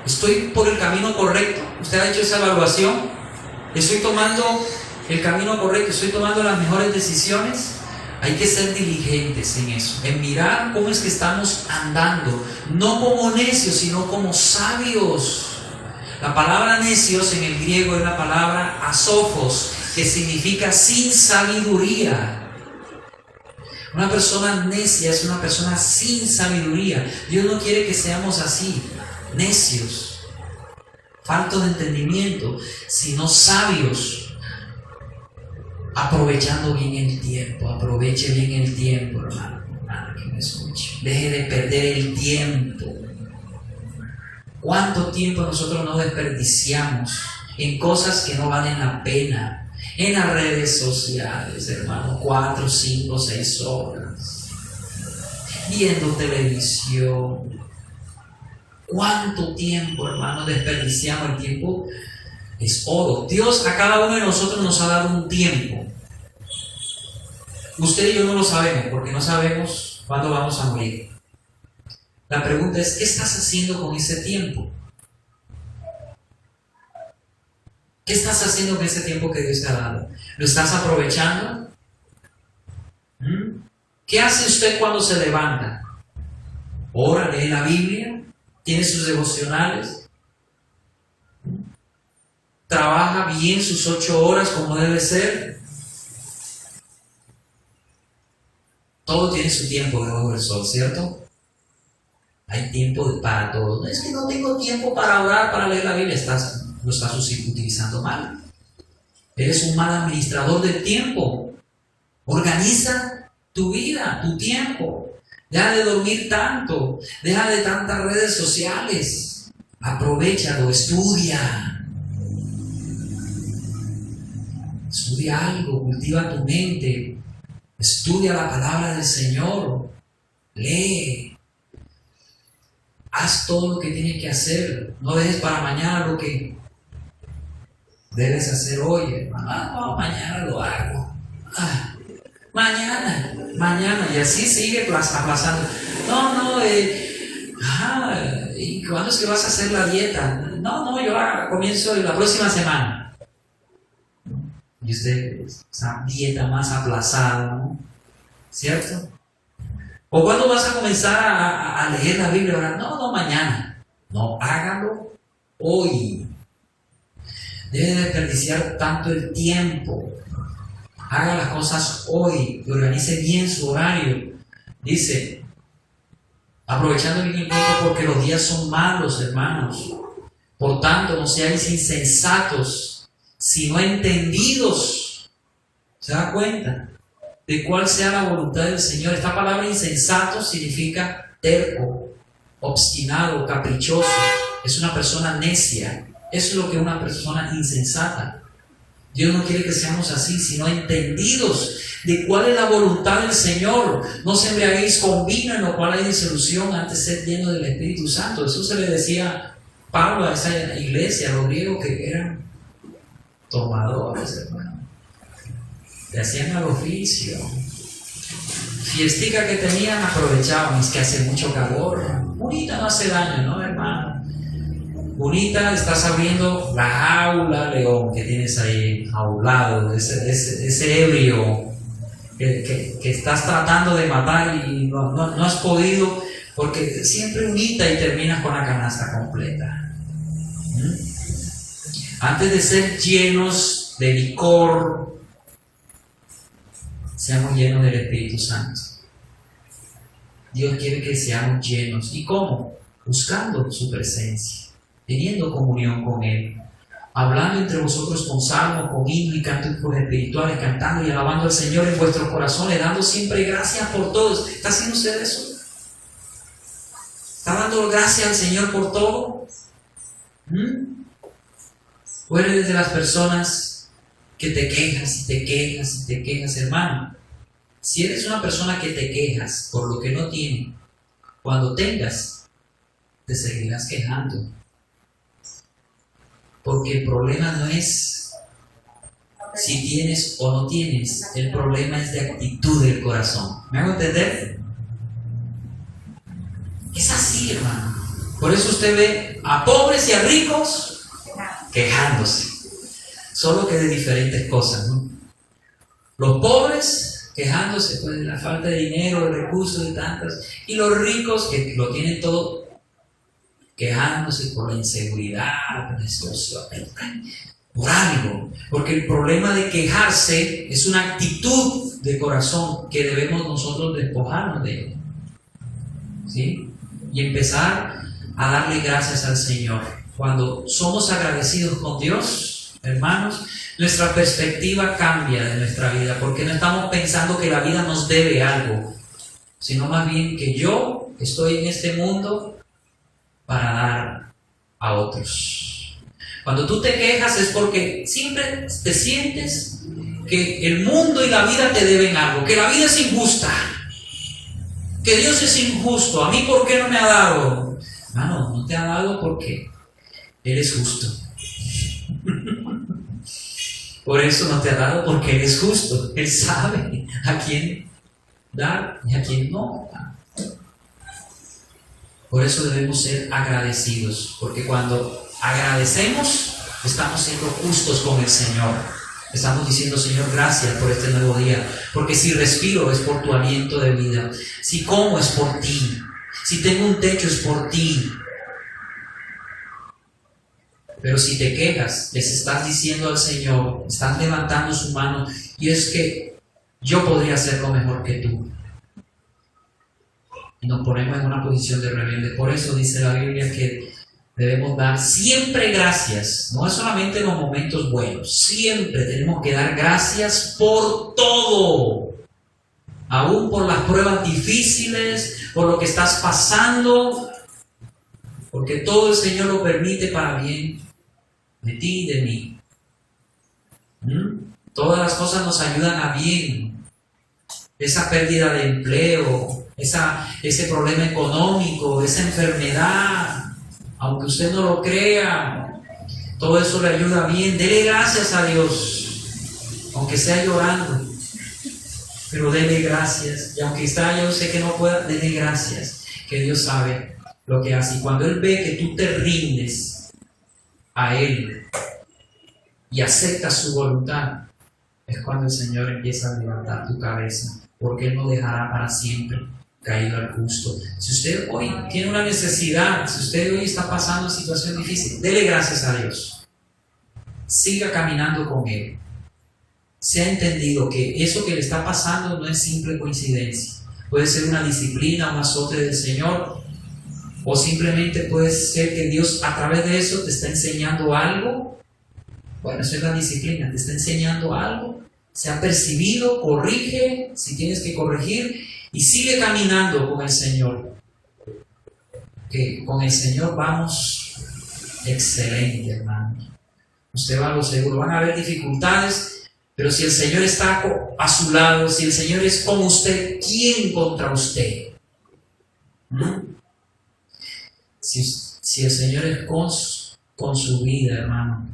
¿Estoy por el camino correcto? ¿Usted ha hecho esa evaluación? ¿Estoy tomando el camino correcto? ¿Estoy tomando las mejores decisiones? Hay que ser diligentes en eso, en mirar cómo es que estamos andando, no como necios, sino como sabios. La palabra necios en el griego es la palabra asofos, que significa sin sabiduría. Una persona necia es una persona sin sabiduría. Dios no quiere que seamos así, necios, faltos de entendimiento, sino sabios, aprovechando bien el tiempo. Aproveche bien el tiempo, hermano, que me escuche. Deje de perder el tiempo. ¿Cuánto tiempo nosotros no desperdiciamos en cosas que no valen la pena? En las redes sociales, hermano, 4, 5, 6 horas. Viendo televisión. ¿Cuánto tiempo, hermano, desperdiciamos? El tiempo es oro. Dios a cada uno de nosotros nos ha dado un tiempo. Usted y yo no lo sabemos porque no sabemos cuándo vamos a morir. La pregunta es, ¿qué estás haciendo con ese tiempo? ¿Qué estás haciendo con ese tiempo que Dios te ha dado? ¿Lo estás aprovechando? ¿Qué hace usted cuando se levanta? ¿Ora, lee la Biblia? ¿Tiene sus devocionales? ¿Trabaja bien sus 8 horas como debe ser? Todo tiene su tiempo debajo del sol, ¿cierto? Hay tiempo para todo. No es que no tengo tiempo para orar, para leer la Biblia. Lo estás utilizando mal. Eres un mal administrador del tiempo. Organiza tu vida, tu tiempo. Deja de dormir tanto. Deja de tantas redes sociales. Aprovéchalo, estudia. Estudia algo, cultiva tu mente. Estudia la palabra del Señor. Lee. Haz todo lo que tienes que hacer. No dejes para mañana lo que debes hacer hoy, hermano. No, mañana lo hago. Mañana. Y así sigue aplazando. ¿Y cuándo es que vas a hacer la dieta? No, yo la comienzo la próxima semana. Y usted, esa dieta más aplazada, ¿no? ¿Cierto? ¿O cuándo vas a comenzar a leer la Biblia? Ahora, no, mañana. No, hágalo hoy. Debe de desperdiciar tanto el tiempo. Haga las cosas hoy. Y organice bien su horario. Dice, aprovechando bien el tiempo porque los días son malos, hermanos. Por tanto, no seáis insensatos, sino entendidos. ¿Se da cuenta? De cuál sea la voluntad del Señor. Esta palabra insensato significa terco, obstinado, caprichoso. Es una persona necia. Eso es lo que es una persona insensata. Dios no quiere que seamos así, sino entendidos de cuál es la voluntad del Señor. No se embriaguéis con vino, en lo cual hay disolución, antes de ser lleno del Espíritu Santo. Eso se le decía Pablo a esa iglesia, a los griegos que eran tomadores, hermano. Le hacían al oficio. Fiestica que tenían, aprovechaban. Es que hace mucho calor. Bonita no hace daño, ¿no, hermano? Bonita, estás abriendo la jaula, león, que tienes ahí jaulado, ese ebrio que estás tratando de matar y no has podido, porque siempre unita y terminas con la canasta completa. Antes de ser llenos de licor, seamos llenos del Espíritu Santo. Dios quiere que seamos llenos. ¿Y cómo? Buscando su presencia, teniendo comunión con Él, hablando entre vosotros con salmos, con himnos y cánticos espirituales, cantando y alabando al Señor en vuestros corazones, dando siempre gracias por todos. ¿Está haciendo usted eso? ¿Está dando gracias al Señor por todo? ¿O eres de las personas que te quejas y te quejas y te quejas, hermano? Si eres una persona que te quejas por lo que no tienes, cuando tengas, te seguirás quejando. Porque el problema no es si tienes o no tienes, el problema es de actitud del corazón. ¿Me hago entender? Es así, hermano. Por eso usted ve a pobres y a ricos quejándose, solo que de diferentes cosas, ¿no? Los pobres quejándose pues, de la falta de dinero, de recursos, de tantas, y los ricos que lo tienen todo, quejándose por la inseguridad, por algo. Porque el problema de quejarse es una actitud de corazón que debemos nosotros despojarnos de ella, ¿sí? Y empezar a darle gracias al Señor. Cuando somos agradecidos con Dios, hermanos, nuestra perspectiva cambia de nuestra vida, porque no estamos pensando que la vida nos debe algo, sino más bien que yo estoy en este mundo para dar a otros. Cuando tú te quejas es porque siempre te sientes que el mundo y la vida te deben algo, que la vida es injusta, que Dios es injusto. ¿A mí por qué no me ha dado? Hermano, no te ha dado porque eres justo. Por eso no te ha dado, porque Él es justo. Él sabe a quién dar y a quién no. Por eso debemos ser agradecidos, porque cuando agradecemos, estamos siendo justos con el Señor. Estamos diciendo, Señor, gracias por este nuevo día, porque si respiro es por tu aliento de vida, si como es por ti, si tengo un techo es por ti. Pero si te quejas, les estás diciendo al Señor, estás levantando su mano, y es que yo podría hacerlo mejor que tú. Y nos ponemos en una posición de rebelde. Por eso dice la Biblia que debemos dar siempre gracias, no es solamente en los momentos buenos, siempre tenemos que dar gracias por todo, aún por las pruebas difíciles, por lo que estás pasando, porque todo el Señor lo permite para bien de ti y de mí. Todas las cosas nos ayudan a bien. Esa pérdida de empleo, ese problema económico, esa enfermedad, aunque usted no lo crea, todo eso le ayuda bien. Dele gracias a Dios, aunque sea llorando, pero dele gracias. Y aunque está, yo sé que no pueda, dele gracias, que Dios sabe lo que hace. Y cuando Él ve que tú te rindes a Él y aceptas su voluntad, es cuando el Señor empieza a levantar tu cabeza, porque Él no dejará para siempre caído al justo. Si usted hoy tiene una necesidad, si usted hoy está pasando una situación difícil, dele gracias a Dios. Siga caminando con Él. Se ha entendido que eso que le está pasando no es simple coincidencia. Puede ser una disciplina, un azote del Señor, o simplemente puede ser que Dios a través de eso te está enseñando algo. Bueno, eso es la disciplina, te está enseñando algo. Se ha percibido, corrige si tienes que corregir y sigue caminando con el Señor. Que con el Señor vamos excelente, hermano. Usted va a lo seguro. Van a haber dificultades, pero si el Señor está a su lado, si el Señor es con usted, ¿quién contra usted? Si el Señor es con su vida, hermano,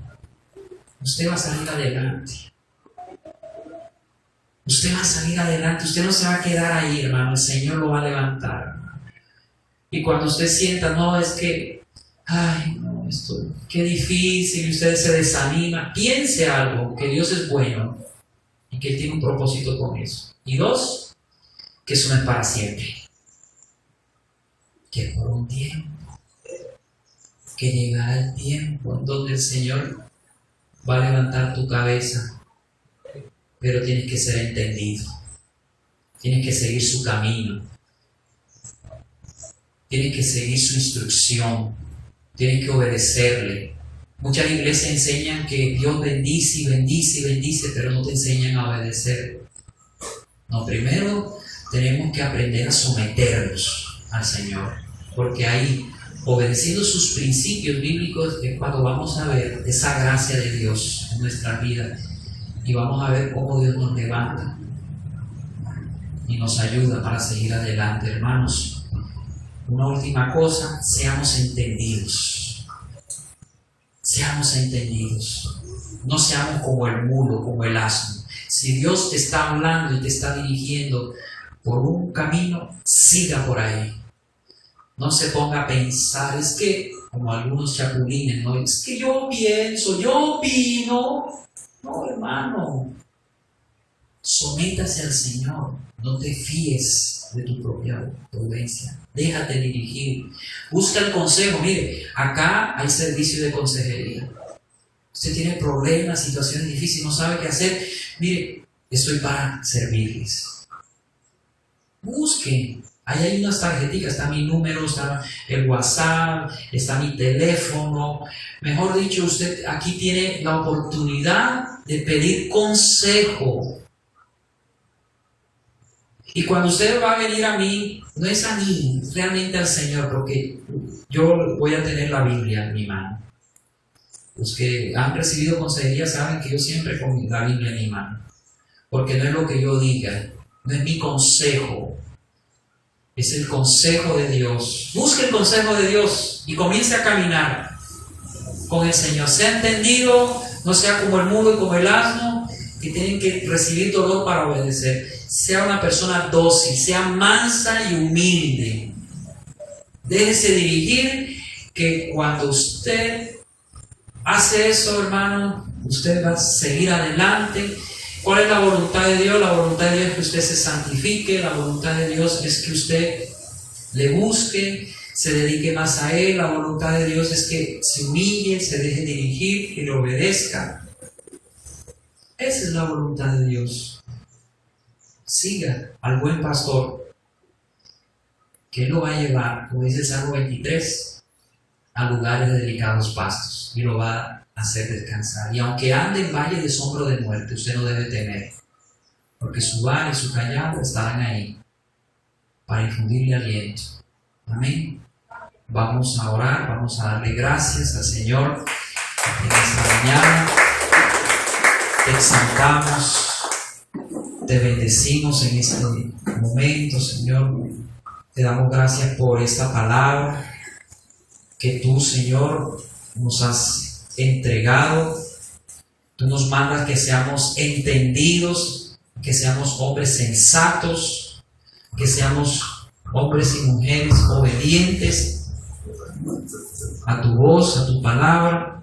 usted va a salir adelante. Usted va a salir adelante, usted no se va a quedar ahí, hermano, el Señor lo va a levantar, hermano. Y cuando usted sienta, no, es que, ay, no, esto, qué difícil, y usted se desanima, piense algo, que Dios es bueno y que Él tiene un propósito con eso. Y dos, que eso no es para siempre, que por un tiempo, que llegará el tiempo en donde el Señor va a levantar tu cabeza. Pero tienes que ser entendido, tienes que seguir su camino, tienes que seguir su instrucción, tienes que obedecerle. Muchas iglesias enseñan que Dios bendice y bendice y bendice, pero no te enseñan a obedecer. No, primero tenemos que aprender a someternos al Señor, porque ahí, obedeciendo sus principios bíblicos, es cuando vamos a ver esa gracia de Dios en nuestra vida. Y vamos a ver cómo Dios nos levanta y nos ayuda para seguir adelante, hermanos. Una última cosa, seamos entendidos. Seamos entendidos. No seamos como el mulo, como el asno. Si Dios te está hablando y te está dirigiendo por un camino, siga por ahí. No se ponga a pensar, es que, como algunos chapulines, ¿no? Es que yo pienso, yo opino. No, hermano, sométase al Señor, no te fíes de tu propia prudencia, déjate dirigir, busca el consejo. Mire, acá hay servicio de consejería. Usted tiene problemas, situaciones difíciles, no sabe qué hacer. Mire, estoy para servirles. Busquen. Ahí hay unas tarjetitas, está mi número, está el WhatsApp, está mi teléfono. Mejor dicho, usted aquí tiene la oportunidad de pedir consejo. Y cuando usted va a venir a mí, no es a mí, realmente al Señor, porque yo voy a tener la Biblia en mi mano. Los que han recibido consejería saben que yo siempre con la Biblia en mi mano, porque no es lo que yo diga, no es mi consejo. Es el consejo de Dios. Busque el consejo de Dios y comience a caminar con el Señor. Sea entendido, No sea como el mulo y como el asno, que tienen que recibir dolor para obedecer. Sea una persona dócil, sea mansa y humilde. Déjese dirigir, que cuando usted hace eso, hermano, usted va a seguir adelante. ¿Cuál es la voluntad de Dios? La voluntad de Dios es que usted se santifique. La voluntad de Dios es que usted le busque, se dedique más a Él. La voluntad de Dios es que se humille, se deje dirigir, que le obedezca. Esa es la voluntad de Dios. Siga al buen pastor, que Él lo va a llevar, como dice el Salmo 23, a lugares de delicados pastos y lo va a hacer descansar. Y aunque ande en valle de sombra de muerte, usted no debe temer, porque su vara y su callado estarán ahí para infundirle aliento. Amén. Vamos a orar, vamos a darle gracias al Señor en esta mañana. Te exaltamos, te bendecimos en este momento, Señor. Te damos gracias por esta palabra que tú, Señor, nos has entregado. Tú nos mandas que seamos entendidos, que seamos hombres sensatos, que seamos hombres y mujeres obedientes a tu voz, a tu palabra.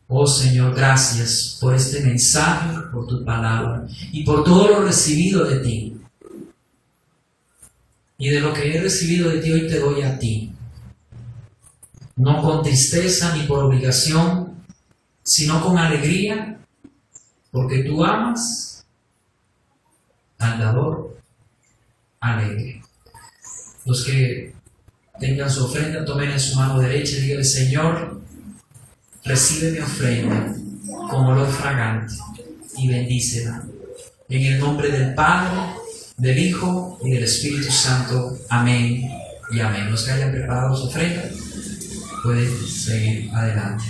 Oh Señor, gracias por este mensaje, por tu palabra y por todo lo recibido de ti. Y de lo que he recibido de ti hoy te doy a ti. No con tristeza ni por obligación, sino con alegría, porque tú amas al dador alegre. Los que tengan su ofrenda, tomen en su mano derecha y díganle: Señor, recibe mi ofrenda con olor fragante y bendícela. En el nombre del Padre, del Hijo y del Espíritu Santo. Amén y amén. Los que hayan preparado su ofrenda pueden seguir adelante.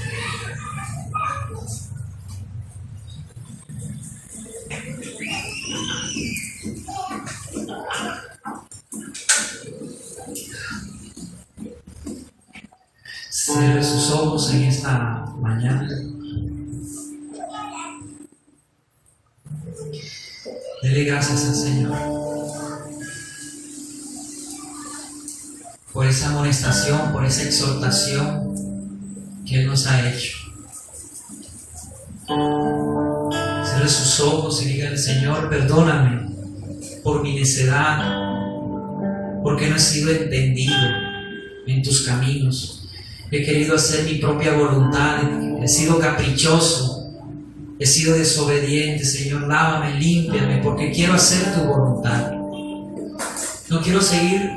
Cierre sus ojos en esta mañana. Dele gracias al Señor por esa amonestación, por esa exhortación que Él nos ha hecho. Cierre sus ojos y dígale: Señor, perdóname por mi necedad, porque no he sido entendido en tus caminos. He querido hacer mi propia voluntad, he sido caprichoso, he sido desobediente. Señor, lávame, límpiame, porque quiero hacer tu voluntad. No quiero seguir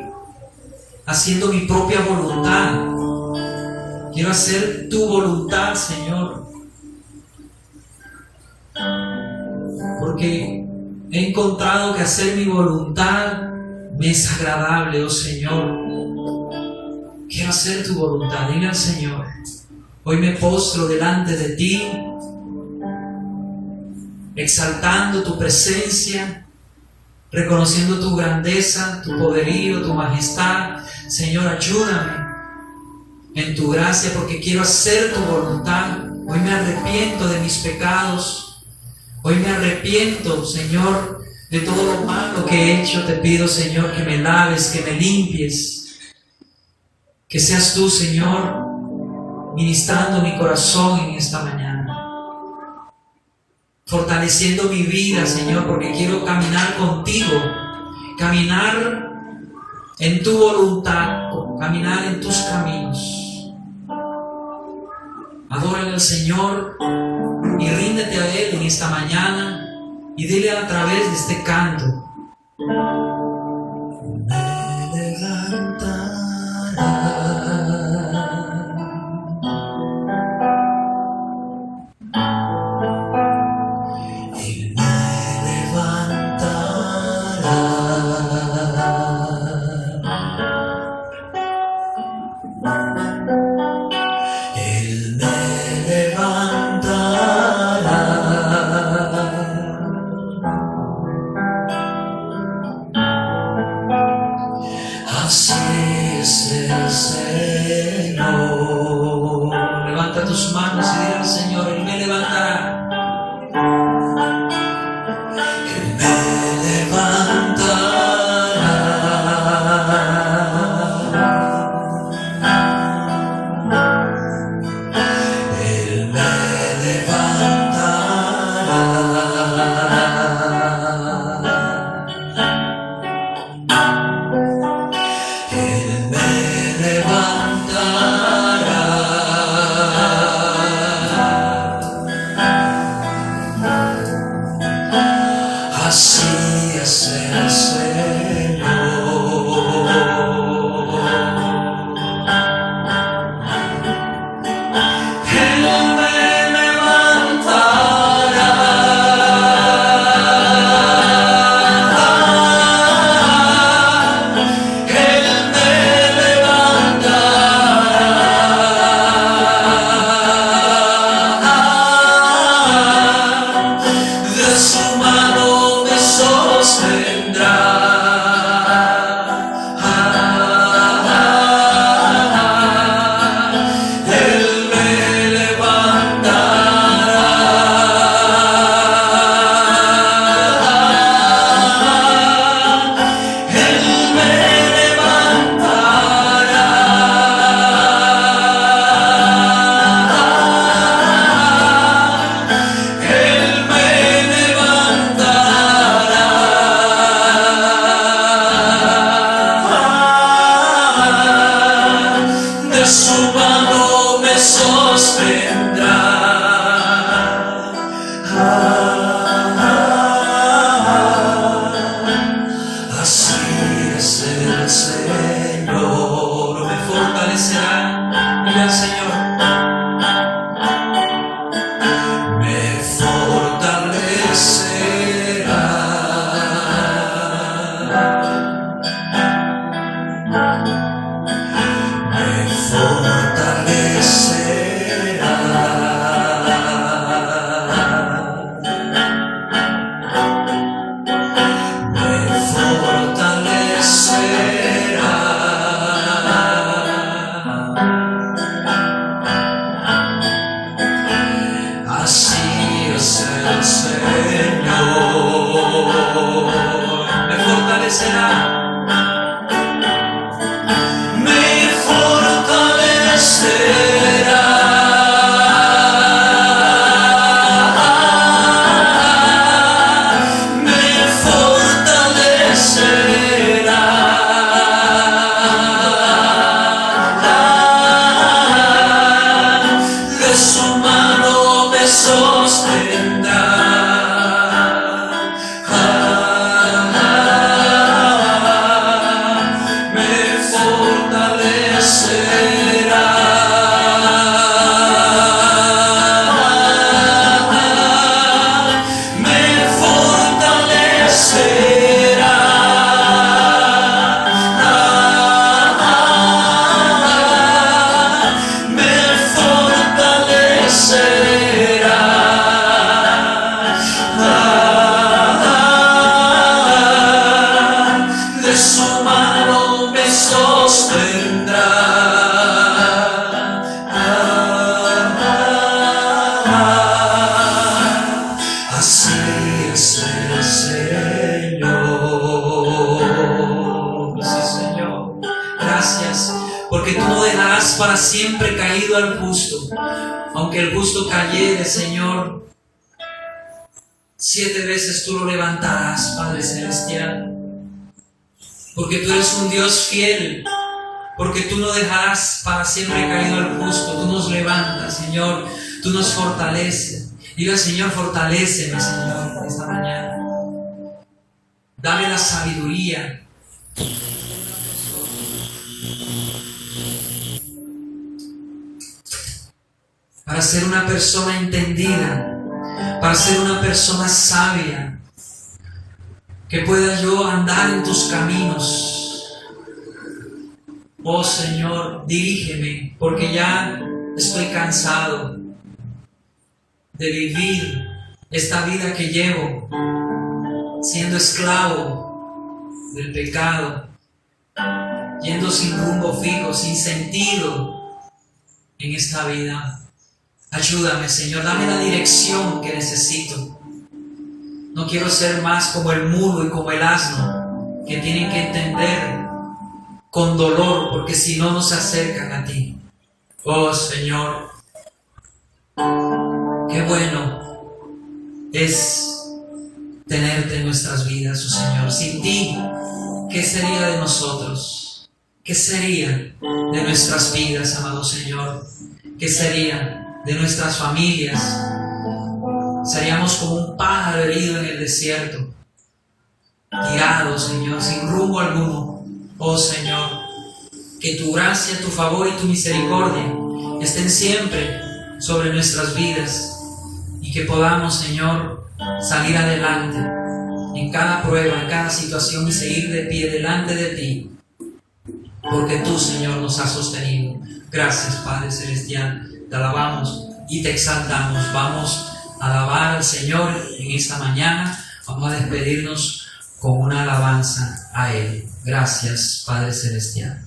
haciendo mi propia voluntad. Quiero hacer tu voluntad, Señor. Porque he encontrado que hacer mi voluntad me es agradable, oh Señor. Quiero hacer tu voluntad. Dile al Señor: hoy me postro delante de ti, exaltando tu presencia, reconociendo tu grandeza, tu poderío, tu majestad. Señor, ayúdame en tu gracia, porque quiero hacer tu voluntad. Hoy me arrepiento de mis pecados. Hoy me arrepiento, Señor, de todo lo malo que he hecho. Te pido, Señor, que me laves, que me limpies. Que seas tú, Señor, ministrando mi corazón en esta mañana, fortaleciendo mi vida, Señor, porque quiero caminar contigo, caminar en tu voluntad, caminar en tus caminos. Adórale al Señor y ríndete a Él en esta mañana y dile a través de este canto: tus manos y dile al Señor: Así es el Señor, me fortalecerá. Dile al Señor, me fortalecerá. Me fortalecerá. Así es el Señor, me fortalecerá. Me fortalecerá. Me fortalecerá. De su mano me sostendrá. Me fortalecerá. Me fortalecerá. Me fortalecerá. De su mano me sostendrá. Así es el Señor. Sí, Señor. Gracias, porque tú no dejarás para siempre caído al justo. Aunque el justo cayere, Señor, 7 veces tú lo levantarás, Padre Celestial. Porque tú eres un Dios fiel. Porque tú no dejarás para siempre caído al justo. Tú nos levantas, Señor. Tú nos fortaleces. Dile al Señor, fortaléceme, Señor, esta mañana. Dame la sabiduría. Para ser una persona entendida. Para ser una persona sabia. Que pueda yo andar en tus caminos. Oh Señor, dirígeme, porque ya estoy cansado de vivir esta vida que llevo, siendo esclavo del pecado, yendo sin rumbo fijo, sin sentido en esta vida. Ayúdame, Señor, dame la dirección que necesito. No quiero ser más como el mulo y como el asno, que tienen que entender con dolor, porque si no, no se acercan a ti. Oh Señor, qué bueno es tenerte en nuestras vidas, oh Señor. Sin ti, ¿qué sería de nosotros? ¿Qué sería de nuestras vidas, amado Señor? ¿Qué sería de nuestras familias? Seríamos como un pájaro herido en el desierto, tirado, Señor, sin rumbo alguno. Oh Señor, que tu gracia, tu favor y tu misericordia estén siempre sobre nuestras vidas y que podamos, Señor, salir adelante en cada prueba, en cada situación y seguir de pie delante de ti, porque tú, Señor, nos has sostenido. Gracias, Padre Celestial, te alabamos y te exaltamos. Vamos a alabar al Señor en esta mañana. Vamos a despedirnos con una alabanza a Él. Gracias, Padre Celestial.